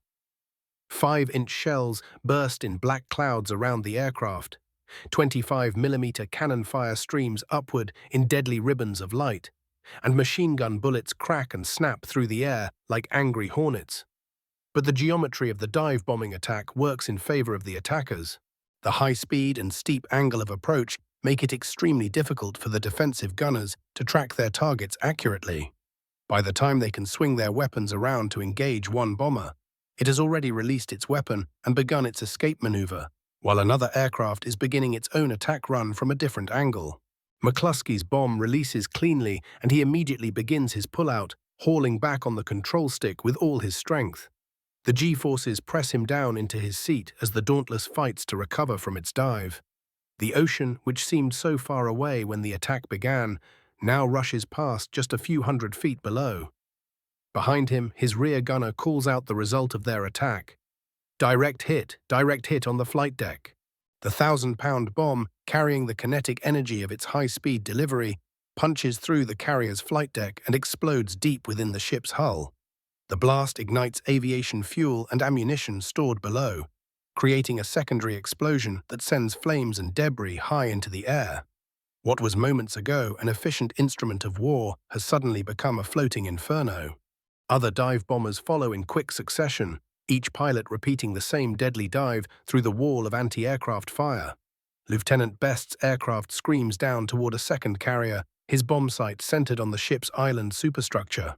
5-inch shells burst in black clouds around the aircraft. 25mm cannon fire streams upward in deadly ribbons of light, and machine gun bullets crack and snap through the air like angry hornets. But the geometry of the dive bombing attack works in favor of the attackers. The high speed and steep angle of approach make it extremely difficult for the defensive gunners to track their targets accurately. By the time they can swing their weapons around to engage one bomber, it has already released its weapon and begun its escape maneuver, while another aircraft is beginning its own attack run from a different angle. McCluskey's bomb releases cleanly and he immediately begins his pullout, hauling back on the control stick with all his strength. The G-forces press him down into his seat as the Dauntless fights to recover from its dive. The ocean, which seemed so far away when the attack began, now rushes past just a few hundred feet below. Behind him, his rear gunner calls out the result of their attack. Direct hit on the flight deck. The 1,000-pound bomb, carrying the kinetic energy of its high-speed delivery, punches through the carrier's flight deck and explodes deep within the ship's hull. The blast ignites aviation fuel and ammunition stored below, creating a secondary explosion that sends flames and debris high into the air. What was moments ago an efficient instrument of war has suddenly become a floating inferno. Other dive bombers follow in quick succession, each pilot repeating the same deadly dive through the wall of anti-aircraft fire. Lieutenant Best's aircraft screams down toward a second carrier, his bomb sight centered on the ship's island superstructure.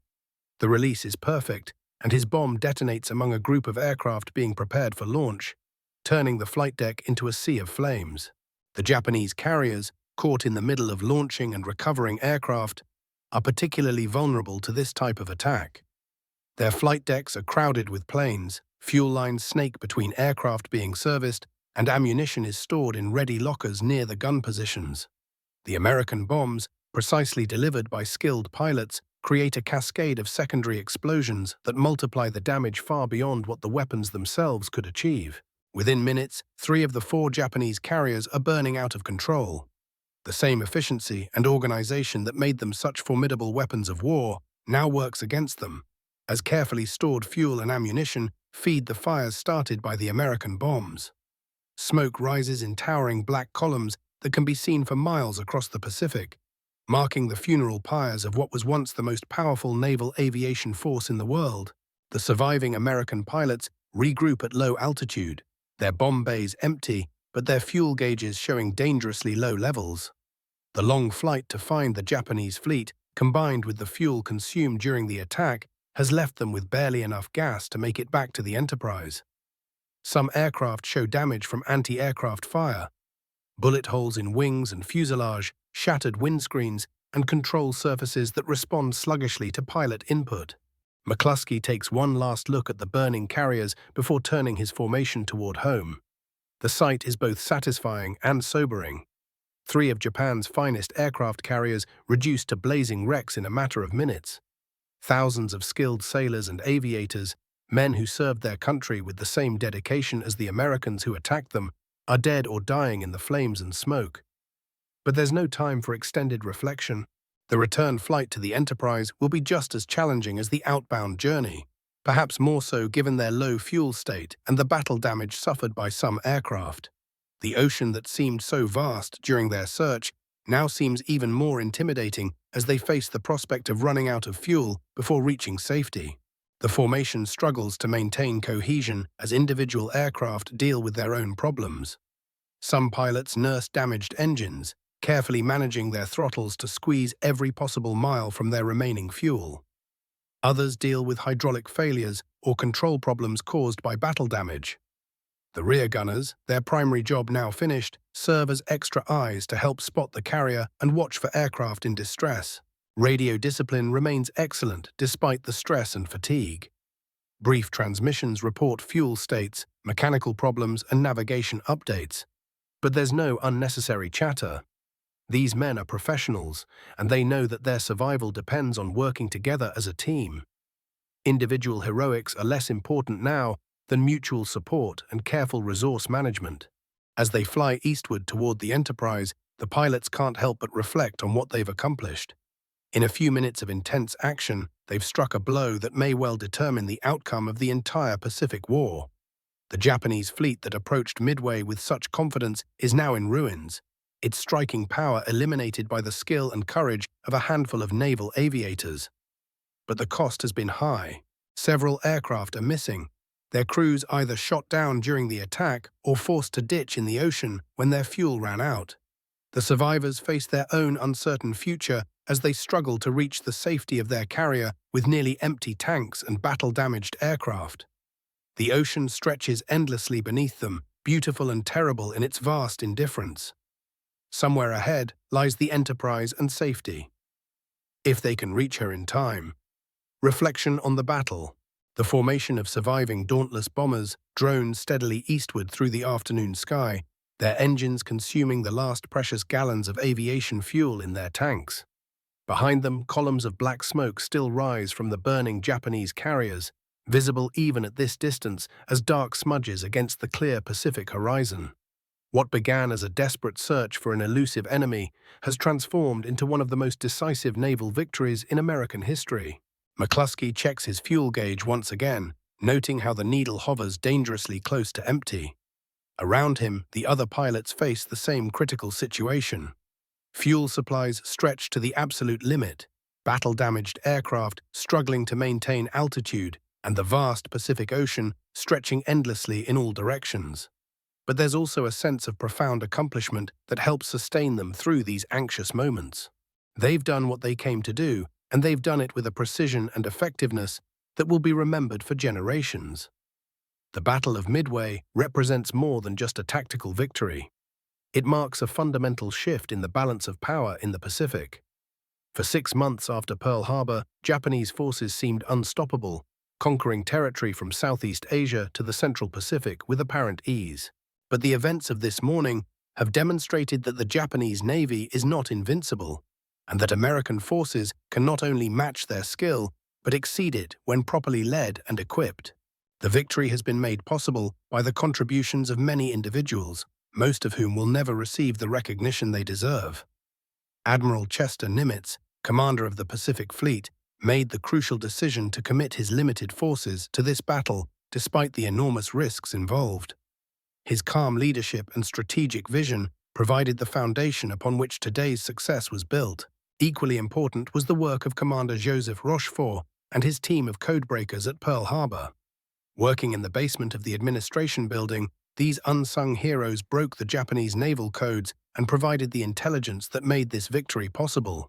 The release is perfect, and his bomb detonates among a group of aircraft being prepared for launch, turning the flight deck into a sea of flames. The Japanese carriers, caught in the middle of launching and recovering aircraft, are particularly vulnerable to this type of attack. Their flight decks are crowded with planes, fuel lines snake between aircraft being serviced, and ammunition is stored in ready lockers near the gun positions. The American bombs, precisely delivered by skilled pilots, create a cascade of secondary explosions that multiply the damage far beyond what the weapons themselves could achieve. Within minutes, 3 of the 4 Japanese carriers are burning out of control. The same efficiency and organization that made them such formidable weapons of war now works against them, as carefully stored fuel and ammunition feed the fires started by the American bombs. Smoke rises in towering black columns that can be seen for miles across the Pacific, marking the funeral pyres of what was once the most powerful naval aviation force in the world. The surviving American pilots regroup at low altitude, their bomb bays empty, but their fuel gauges showing dangerously low levels. The long flight to find the Japanese fleet, combined with the fuel consumed during the attack, has left them with barely enough gas to make it back to the Enterprise. Some aircraft show damage from anti-aircraft fire, bullet holes in wings and fuselage, shattered windscreens, and control surfaces that respond sluggishly to pilot input. McCluskey takes one last look at the burning carriers before turning his formation toward home. The sight is both satisfying and sobering. 3 of Japan's finest aircraft carriers reduced to blazing wrecks in a matter of minutes. Thousands of skilled sailors and aviators, men who served their country with the same dedication as the Americans who attacked them, are dead or dying in the flames and smoke. But there's no time for extended reflection. The return flight to the Enterprise will be just as challenging as the outbound journey, perhaps more so given their low fuel state and the battle damage suffered by some aircraft. The ocean that seemed so vast during their search now seems even more intimidating as they face the prospect of running out of fuel before reaching safety. The formation struggles to maintain cohesion as individual aircraft deal with their own problems. Some pilots nurse damaged engines, carefully managing their throttles to squeeze every possible mile from their remaining fuel. Others deal with hydraulic failures or control problems caused by battle damage. The rear gunners, their primary job now finished, serve as extra eyes to help spot the carrier and watch for aircraft in distress. Radio discipline remains excellent despite the stress and fatigue. Brief transmissions report fuel states, mechanical problems, and navigation updates. But there's no unnecessary chatter. These men are professionals, and they know that their survival depends on working together as a team. Individual heroics are less important now than mutual support and careful resource management. As they fly eastward toward the Enterprise, the pilots can't help but reflect on what they've accomplished. In a few minutes of intense action, they've struck a blow that may well determine the outcome of the entire Pacific War. The Japanese fleet that approached Midway with such confidence is now in ruins, its striking power eliminated by the skill and courage of a handful of naval aviators. But the cost has been high. Several aircraft are missing, their crews either shot down during the attack or forced to ditch in the ocean when their fuel ran out. The survivors face their own uncertain future as they struggle to reach the safety of their carrier with nearly empty tanks and battle-damaged aircraft. The ocean stretches endlessly beneath them, beautiful and terrible in its vast indifference. Somewhere ahead lies the Enterprise and safety, if they can reach her in time. Reflection on the battle. The formation of surviving dauntless bombers droned steadily eastward through the afternoon sky, their engines consuming the last precious gallons of aviation fuel in their tanks. Behind them, columns of black smoke still rise from the burning Japanese carriers, visible even at this distance as dark smudges against the clear Pacific horizon. What began as a desperate search for an elusive enemy has transformed into one of the most decisive naval victories in American history. McCluskey checks his fuel gauge once again, noting how the needle hovers dangerously close to empty. Around him, the other pilots face the same critical situation. Fuel supplies stretched to the absolute limit, battle-damaged aircraft struggling to maintain altitude, and the vast Pacific Ocean stretching endlessly in all directions. But there's also a sense of profound accomplishment that helps sustain them through these anxious moments. They've done what they came to do, and they've done it with a precision and effectiveness that will be remembered for generations. The Battle of Midway represents more than just a tactical victory. It marks a fundamental shift in the balance of power in the Pacific. For 6 months after Pearl Harbor, Japanese forces seemed unstoppable, conquering territory from Southeast Asia to the Central Pacific with apparent ease. But the events of this morning have demonstrated that the Japanese Navy is not invincible, and that American forces can not only match their skill, but exceed it when properly led and equipped. The victory has been made possible by the contributions of many individuals, most of whom will never receive the recognition they deserve. Admiral Chester Nimitz, commander of the Pacific Fleet, made the crucial decision to commit his limited forces to this battle despite the enormous risks involved. His calm leadership and strategic vision provided the foundation upon which today's success was built. Equally important was the work of Commander Joseph Rochefort and his team of codebreakers at Pearl Harbor. Working in the basement of the administration building, these unsung heroes broke the Japanese naval codes and provided the intelligence that made this victory possible.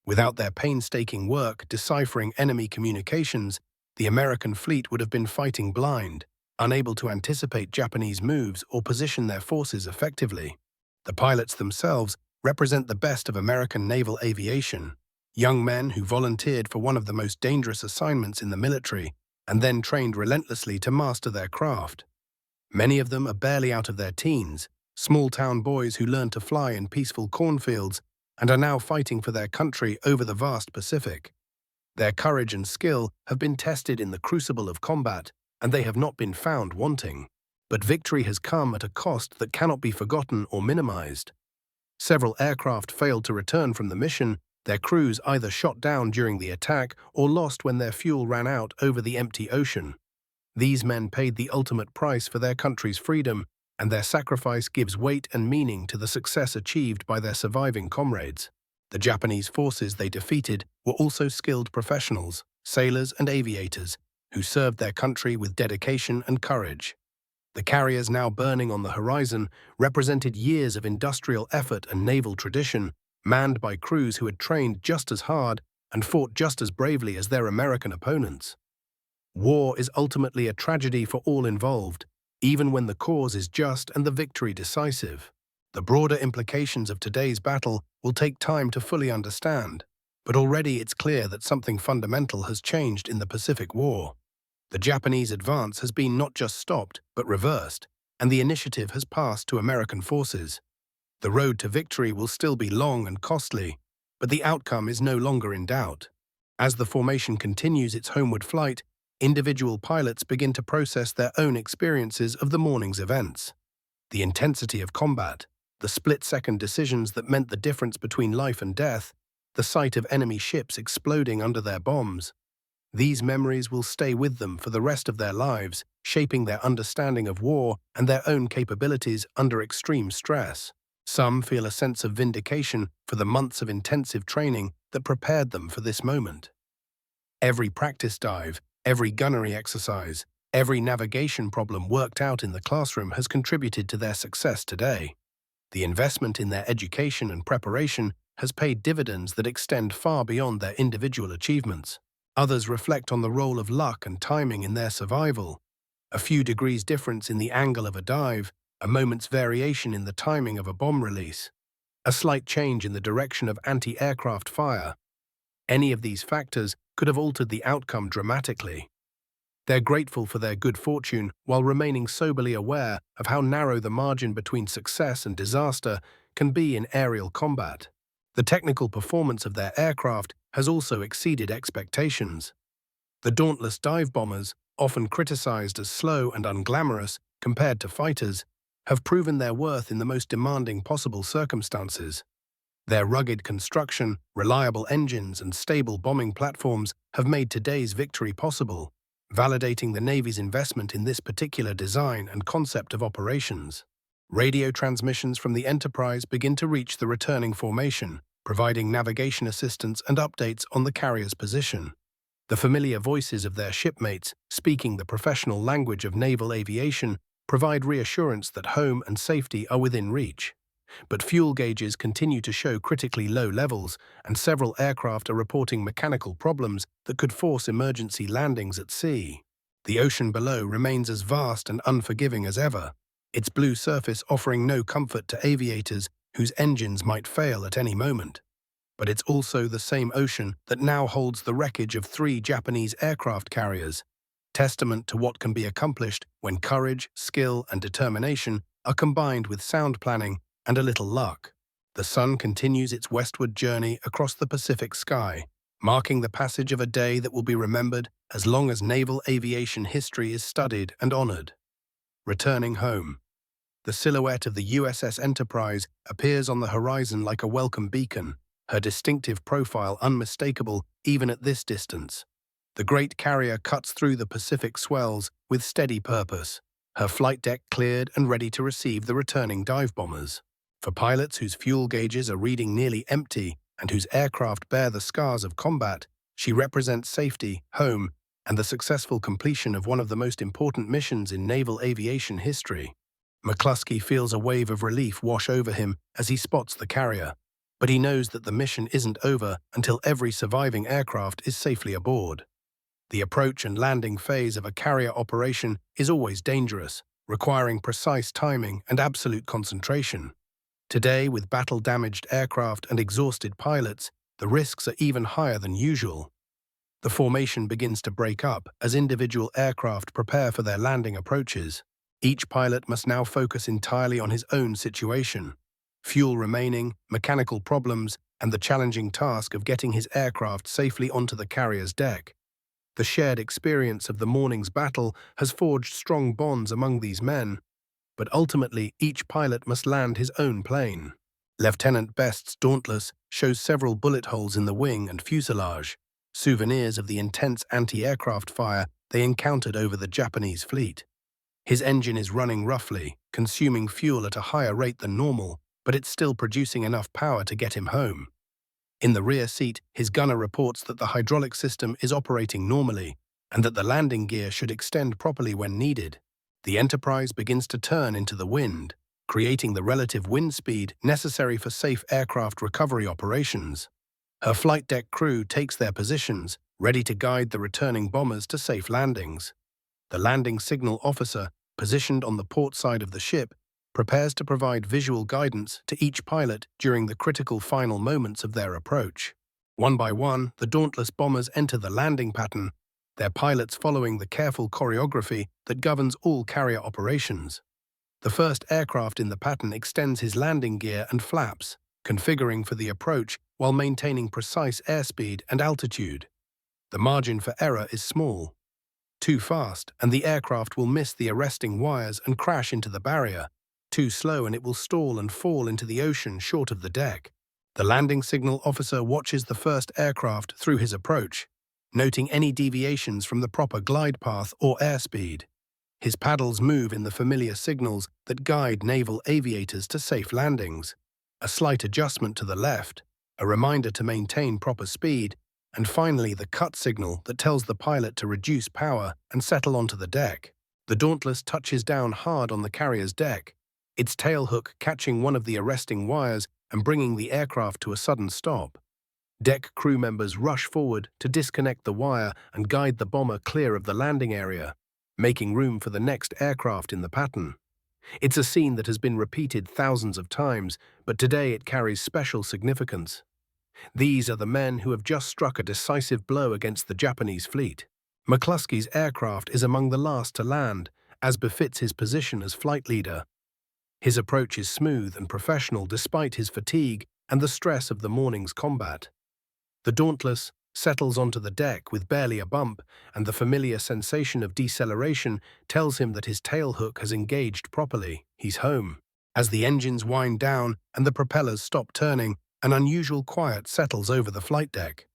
Without their painstaking work deciphering enemy communications, the American fleet would have been fighting blind, unable to anticipate Japanese moves or position their forces effectively. The pilots themselves represent the best of American naval aviation, young men who volunteered for one of the most dangerous assignments in the military and then trained relentlessly to master their craft. Many of them are barely out of their teens, small-town boys who learned to fly in peaceful cornfields and are now fighting for their country over the vast Pacific. Their courage and skill have been tested in the crucible of combat, and they have not been found wanting. But victory has come at a cost that cannot be forgotten or minimized. Several aircraft failed to return from the mission, their crews either shot down during the attack or lost when their fuel ran out over the empty ocean. These men paid the ultimate price for their country's freedom, and their sacrifice gives weight and meaning to the success achieved by their surviving comrades. The Japanese forces they defeated were also skilled professionals, sailors and aviators, who served their country with dedication and courage. The carriers now burning on the horizon represented years of industrial effort and naval tradition, manned by crews who had trained just as hard and fought just as bravely as their American opponents. War is ultimately a tragedy for all involved, even when the cause is just and the victory decisive. The broader implications of today's battle will take time to fully understand, but already it's clear that something fundamental has changed in the Pacific War. The Japanese advance has been not just stopped, but reversed, and the initiative has passed to American forces. The road to victory will still be long and costly, but the outcome is no longer in doubt. As the formation continues its homeward flight, individual pilots begin to process their own experiences of the morning's events. The intensity of combat, the split-second decisions that meant the difference between life and death, the sight of enemy ships exploding under their bombs. These memories will stay with them for the rest of their lives, shaping their understanding of war and their own capabilities under extreme stress. Some feel a sense of vindication for the months of intensive training that prepared them for this moment. Every practice dive, every gunnery exercise, every navigation problem worked out in the classroom has contributed to their success today. The investment in their education and preparation has paid dividends that extend far beyond their individual achievements. Others reflect on the role of luck and timing in their survival. A few degrees difference in the angle of a dive, a moment's variation in the timing of a bomb release, a slight change in the direction of anti-aircraft fire. Any of these factors could have altered the outcome dramatically. They're grateful for their good fortune while remaining soberly aware of how narrow the margin between success and disaster can be in aerial combat. The technical performance of their aircraft has also exceeded expectations. The dauntless dive bombers, often criticized as slow and unglamorous compared to fighters, have proven their worth in the most demanding possible circumstances. Their rugged construction, reliable engines, and stable bombing platforms have made today's victory possible, validating the Navy's investment in this particular design and concept of operations. Radio transmissions from the Enterprise begin to reach the returning formation, providing navigation assistance and updates on the carrier's position. The familiar voices of their shipmates, speaking the professional language of naval aviation, provide reassurance that home and safety are within reach. But fuel gauges continue to show critically low levels, and several aircraft are reporting mechanical problems that could force emergency landings at sea. The ocean below remains as vast and unforgiving as ever, its blue surface offering no comfort to aviators whose engines might fail at any moment. But it's also the same ocean that now holds the wreckage of 3 Japanese aircraft carriers, testament to what can be accomplished when courage, skill, and determination are combined with sound planning and a little luck. The sun continues its westward journey across the Pacific sky, marking the passage of a day that will be remembered as long as naval aviation history is studied and honored. Returning home. The silhouette of the USS Enterprise appears on the horizon like a welcome beacon, her distinctive profile unmistakable even at this distance. The great carrier cuts through the Pacific swells with steady purpose, her flight deck cleared and ready to receive the returning dive bombers. For pilots whose fuel gauges are reading nearly empty and whose aircraft bear the scars of combat, she represents safety, home, and the successful completion of one of the most important missions in naval aviation history. McCluskey feels a wave of relief wash over him as he spots the carrier, but he knows that the mission isn't over until every surviving aircraft is safely aboard. The approach and landing phase of a carrier operation is always dangerous, requiring precise timing and absolute concentration. Today, with battle-damaged aircraft and exhausted pilots, the risks are even higher than usual. The formation begins to break up as individual aircraft prepare for their landing approaches. Each pilot must now focus entirely on his own situation. Fuel remaining, mechanical problems, and the challenging task of getting his aircraft safely onto the carrier's deck. The shared experience of the morning's battle has forged strong bonds among these men, but ultimately each pilot must land his own plane. Lieutenant Best's Dauntless shows several bullet holes in the wing and fuselage, souvenirs of the intense anti-aircraft fire they encountered over the Japanese fleet. His engine is running roughly, consuming fuel at a higher rate than normal, but it's still producing enough power to get him home. In the rear seat, his gunner reports that the hydraulic system is operating normally and that the landing gear should extend properly when needed. The Enterprise begins to turn into the wind, creating the relative wind speed necessary for safe aircraft recovery operations. Her flight deck crew takes their positions, ready to guide the returning bombers to safe landings. The landing signal officer, positioned on the port side of the ship, prepares to provide visual guidance to each pilot during the critical final moments of their approach. One by one, the Dauntless bombers enter the landing pattern, their pilots following the careful choreography that governs all carrier operations. The first aircraft in the pattern extends his landing gear and flaps, configuring for the approach while maintaining precise airspeed and altitude. The margin for error is small. Too fast, and the aircraft will miss the arresting wires and crash into the barrier. Too slow, and it will stall and fall into the ocean short of the deck. The landing signal officer watches the first aircraft through his approach, noting any deviations from the proper glide path or airspeed. His paddles move in the familiar signals that guide naval aviators to safe landings. A slight adjustment to the left, a reminder to maintain proper speed, and finally the cut signal that tells the pilot to reduce power and settle onto the deck. The Dauntless touches down hard on the carrier's deck, its tailhook catching one of the arresting wires and bringing the aircraft to a sudden stop. Deck crew members rush forward to disconnect the wire and guide the bomber clear of the landing area, making room for the next aircraft in the pattern. It's a scene that has been repeated thousands of times, but today it carries special significance. These are the men who have just struck a decisive blow against the Japanese fleet. McCluskey's aircraft is among the last to land, as befits his position as flight leader. His approach is smooth and professional despite his fatigue and the stress of the morning's combat. The Dauntless, settles onto the deck with barely a bump, and the familiar sensation of deceleration tells him that his tailhook has engaged properly. He's home. As the engines wind down and the propellers stop turning, an unusual quiet settles over the flight deck.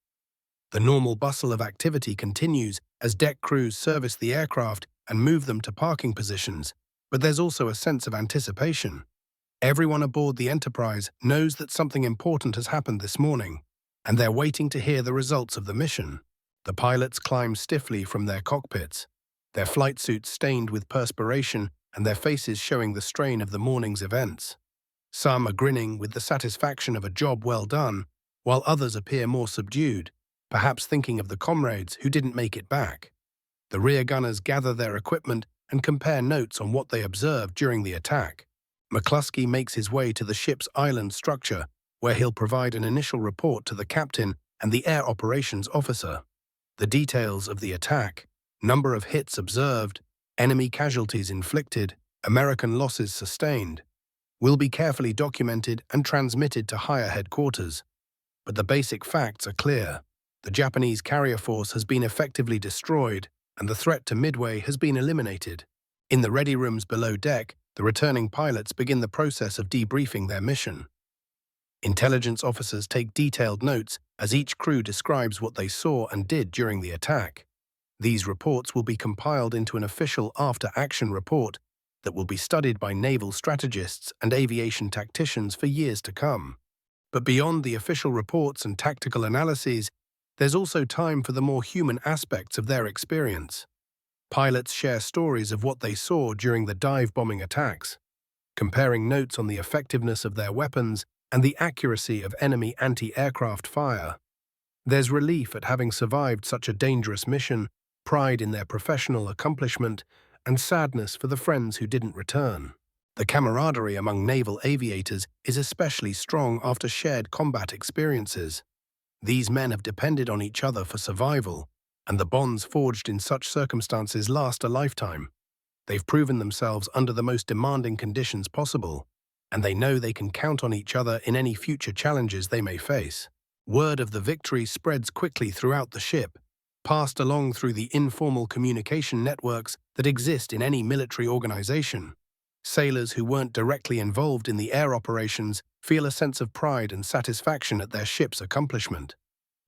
The normal bustle of activity continues as deck crews service the aircraft and move them to parking positions, but there's also a sense of anticipation. Everyone aboard the Enterprise knows that something important has happened this morning, and they're waiting to hear the results of the mission. The pilots climb stiffly from their cockpits, their flight suits stained with perspiration and their faces showing the strain of the morning's events. Some are grinning with the satisfaction of a job well done, while others appear more subdued, perhaps thinking of the comrades who didn't make it back. The rear gunners gather their equipment and compare notes on what they observed during the attack. McCluskey makes his way to the ship's island structure, where he'll provide an initial report to the captain and the air operations officer. The details of the attack, number of hits observed, enemy casualties inflicted, American losses sustained, will be carefully documented and transmitted to higher headquarters. But the basic facts are clear. The Japanese carrier force has been effectively destroyed, and the threat to Midway has been eliminated. In the ready rooms below deck, the returning pilots begin the process of debriefing their mission. Intelligence officers take detailed notes as each crew describes what they saw and did during the attack. These reports will be compiled into an official after-action report that will be studied by naval strategists and aviation tacticians for years to come. But beyond the official reports and tactical analyses, there's also time for the more human aspects of their experience. Pilots share stories of what they saw during the dive-bombing attacks, comparing notes on the effectiveness of their weapons and the accuracy of enemy anti-aircraft fire. There's relief at having survived such a dangerous mission, pride in their professional accomplishment, and sadness for the friends who didn't return. The camaraderie among naval aviators is especially strong after shared combat experiences. These men have depended on each other for survival, and the bonds forged in such circumstances last a lifetime. They've proven themselves under the most demanding conditions possible, and they know they can count on each other in any future challenges they may face. Word of the victory spreads quickly throughout the ship, passed along through the informal communication networks that exist in any military organization. Sailors who weren't directly involved in the air operations feel a sense of pride and satisfaction at their ship's accomplishment.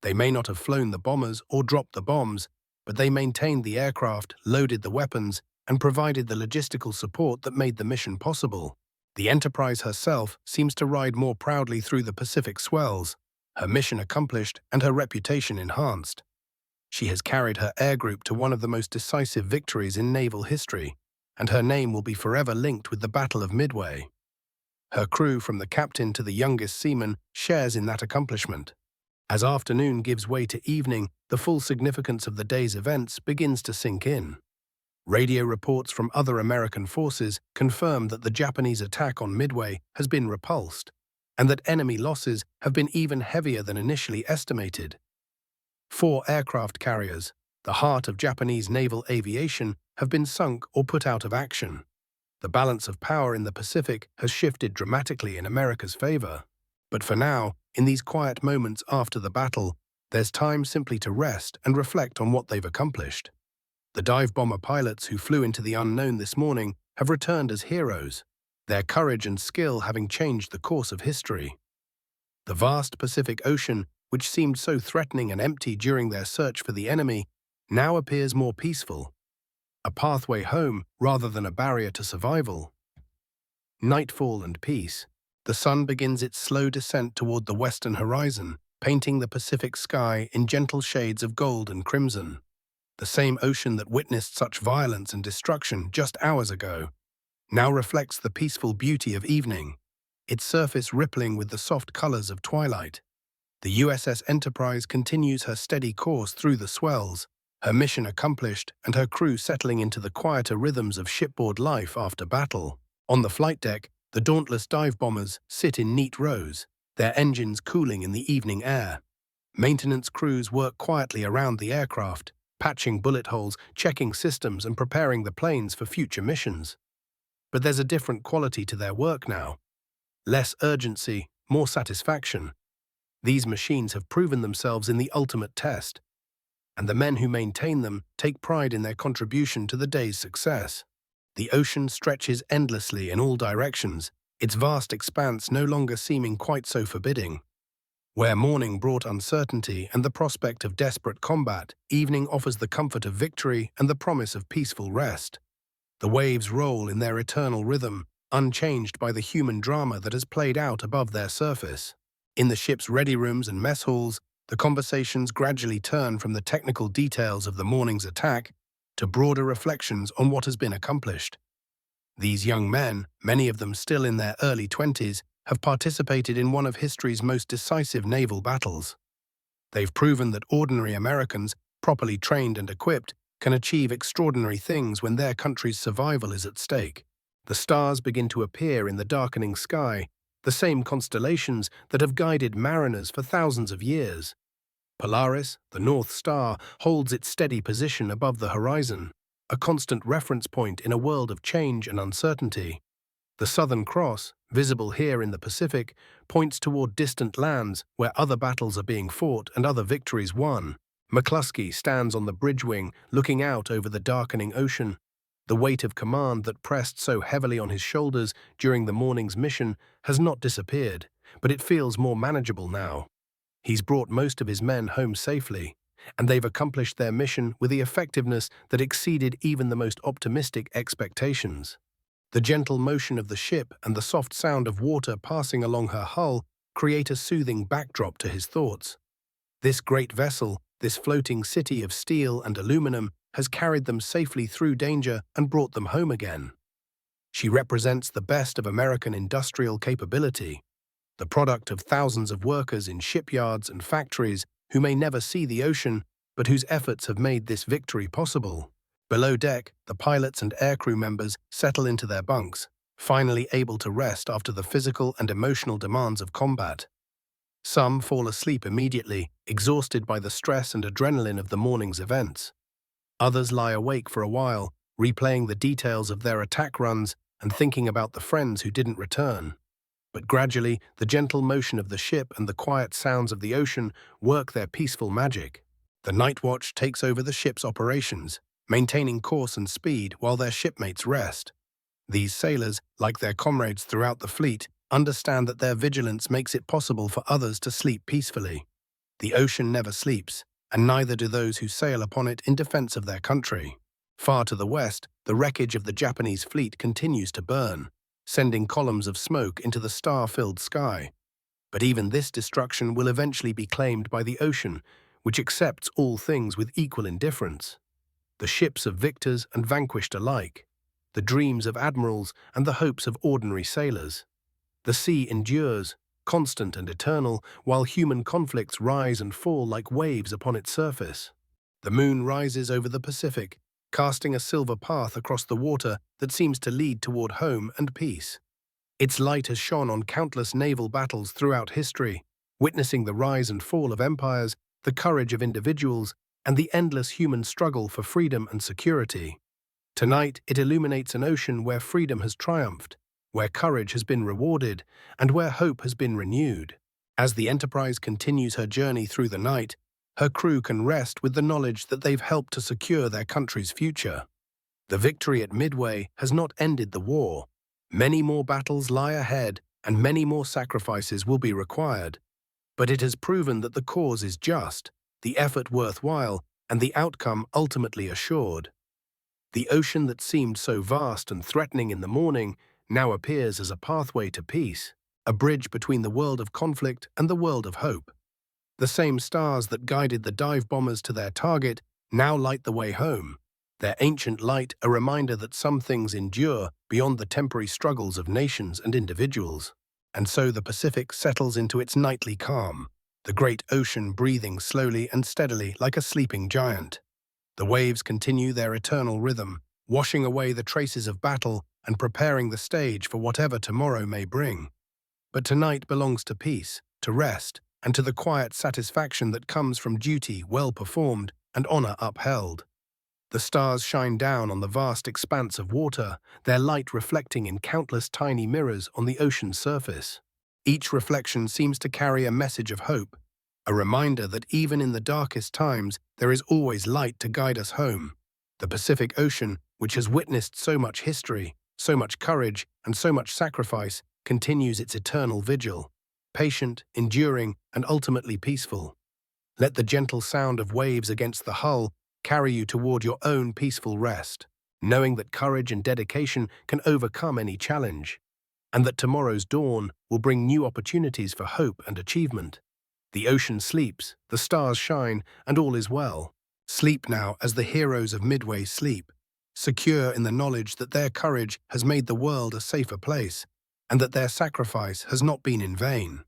They may not have flown the bombers or dropped the bombs, but they maintained the aircraft, loaded the weapons, and provided the logistical support that made the mission possible. The Enterprise herself seems to ride more proudly through the Pacific swells, her mission accomplished and her reputation enhanced. She has carried her air group to one of the most decisive victories in naval history, and her name will be forever linked with the Battle of Midway. Her crew, from the captain to the youngest seaman, shares in that accomplishment. As afternoon gives way to evening, the full significance of the day's events begins to sink in. Radio reports from other American forces confirm that the Japanese attack on Midway has been repulsed, and that enemy losses have been even heavier than initially estimated. 4 aircraft carriers, the heart of Japanese naval aviation, have been sunk or put out of action. The balance of power in the Pacific has shifted dramatically in America's favor. But for now, in these quiet moments after the battle, there's time simply to rest and reflect on what they've accomplished. The dive bomber pilots who flew into the unknown this morning have returned as heroes, their courage and skill having changed the course of history. The vast Pacific Ocean, which seemed so threatening and empty during their search for the enemy, now appears more peaceful, a pathway home rather than a barrier to survival. Nightfall and peace. The sun begins its slow descent toward the western horizon, painting the Pacific sky in gentle shades of gold and crimson. The same ocean that witnessed such violence and destruction just hours ago now reflects the peaceful beauty of evening, its surface rippling with the soft colors of twilight. The USS Enterprise continues her steady course through the swells, her mission accomplished and her crew settling into the quieter rhythms of shipboard life after battle. On the flight deck, the dauntless dive bombers sit in neat rows, their engines cooling in the evening air. Maintenance crews work quietly around the aircraft, patching bullet holes, checking systems, and preparing the planes for future missions. But there's a different quality to their work now. Less urgency, more satisfaction. These machines have proven themselves in the ultimate test, and the men who maintain them take pride in their contribution to the day's success. The ocean stretches endlessly in all directions, its vast expanse no longer seeming quite so forbidding. Where morning brought uncertainty and the prospect of desperate combat, evening offers the comfort of victory and the promise of peaceful rest. The waves roll in their eternal rhythm, unchanged by the human drama that has played out above their surface. In the ship's ready rooms and mess halls, the conversations gradually turn from the technical details of the morning's attack to broader reflections on what has been accomplished. These young men, many of them still in their early 20s, have participated in one of history's most decisive naval battles. They've proven that ordinary Americans, properly trained and equipped, can achieve extraordinary things when their country's survival is at stake. The stars begin to appear in the darkening sky, the same constellations that have guided mariners for thousands of years. Polaris, the North Star, holds its steady position above the horizon, a constant reference point in a world of change and uncertainty. The Southern Cross, visible here in the Pacific, points toward distant lands where other battles are being fought and other victories won. McCluskey stands on the bridge wing, looking out over the darkening ocean. The weight of command that pressed so heavily on his shoulders during the morning's mission has not disappeared, but it feels more manageable now. He's brought most of his men home safely, and they've accomplished their mission with the effectiveness that exceeded even the most optimistic expectations. The gentle motion of the ship and the soft sound of water passing along her hull create a soothing backdrop to his thoughts. This great vessel, this floating city of steel and aluminum, has carried them safely through danger and brought them home again. She represents the best of American industrial capability, the product of thousands of workers in shipyards and factories who may never see the ocean, but whose efforts have made this victory possible. Below deck, the pilots and aircrew members settle into their bunks, finally able to rest after the physical and emotional demands of combat. Some fall asleep immediately, exhausted by the stress and adrenaline of the morning's events. Others lie awake for a while, replaying the details of their attack runs and thinking about the friends who didn't return. But gradually, the gentle motion of the ship and the quiet sounds of the ocean work their peaceful magic. The night watch takes over the ship's operations, maintaining course and speed while their shipmates rest. These sailors, like their comrades throughout the fleet, understand that their vigilance makes it possible for others to sleep peacefully. The ocean never sleeps, and neither do those who sail upon it in defense of their country. Far to the west, the wreckage of the Japanese fleet continues to burn, sending columns of smoke into the star-filled sky. But even this destruction will eventually be claimed by the ocean, which accepts all things with equal indifference. The ships of victors and vanquished alike, the dreams of admirals and the hopes of ordinary sailors. The sea endures, constant and eternal, while human conflicts rise and fall like waves upon its surface. The moon rises over the Pacific, casting a silver path across the water that seems to lead toward home and peace. Its light has shone on countless naval battles throughout history, witnessing the rise and fall of empires, the courage of individuals, and the endless human struggle for freedom and security. Tonight, it illuminates an ocean where freedom has triumphed, where courage has been rewarded, and where hope has been renewed. As the Enterprise continues her journey through the night, her crew can rest with the knowledge that they've helped to secure their country's future. The victory at Midway has not ended the war. Many more battles lie ahead, and many more sacrifices will be required. But it has proven that the cause is just, the effort worthwhile, and the outcome ultimately assured. The ocean that seemed so vast and threatening in the morning now appears as a pathway to peace, a bridge between the world of conflict and the world of hope. The same stars that guided the dive bombers to their target now light the way home, their ancient light a reminder that some things endure beyond the temporary struggles of nations and individuals. And so the Pacific settles into its nightly calm, the great ocean breathing slowly and steadily like a sleeping giant. The waves continue their eternal rhythm, washing away the traces of battle and preparing the stage for whatever tomorrow may bring. But tonight belongs to peace, to rest, and to the quiet satisfaction that comes from duty well performed and honor upheld. The stars shine down on the vast expanse of water, their light reflecting in countless tiny mirrors on the ocean's surface. Each reflection seems to carry a message of hope, a reminder that even in the darkest times, there is always light to guide us home. The Pacific Ocean, which has witnessed so much history, so much courage, and so much sacrifice, continues its eternal vigil, patient, enduring, and ultimately peaceful. Let the gentle sound of waves against the hull carry you toward your own peaceful rest, knowing that courage and dedication can overcome any challenge, and that tomorrow's dawn will bring new opportunities for hope and achievement. The ocean sleeps, the stars shine, and all is well. Sleep now as the heroes of Midway sleep, secure in the knowledge that their courage has made the world a safer place, and that their sacrifice has not been in vain.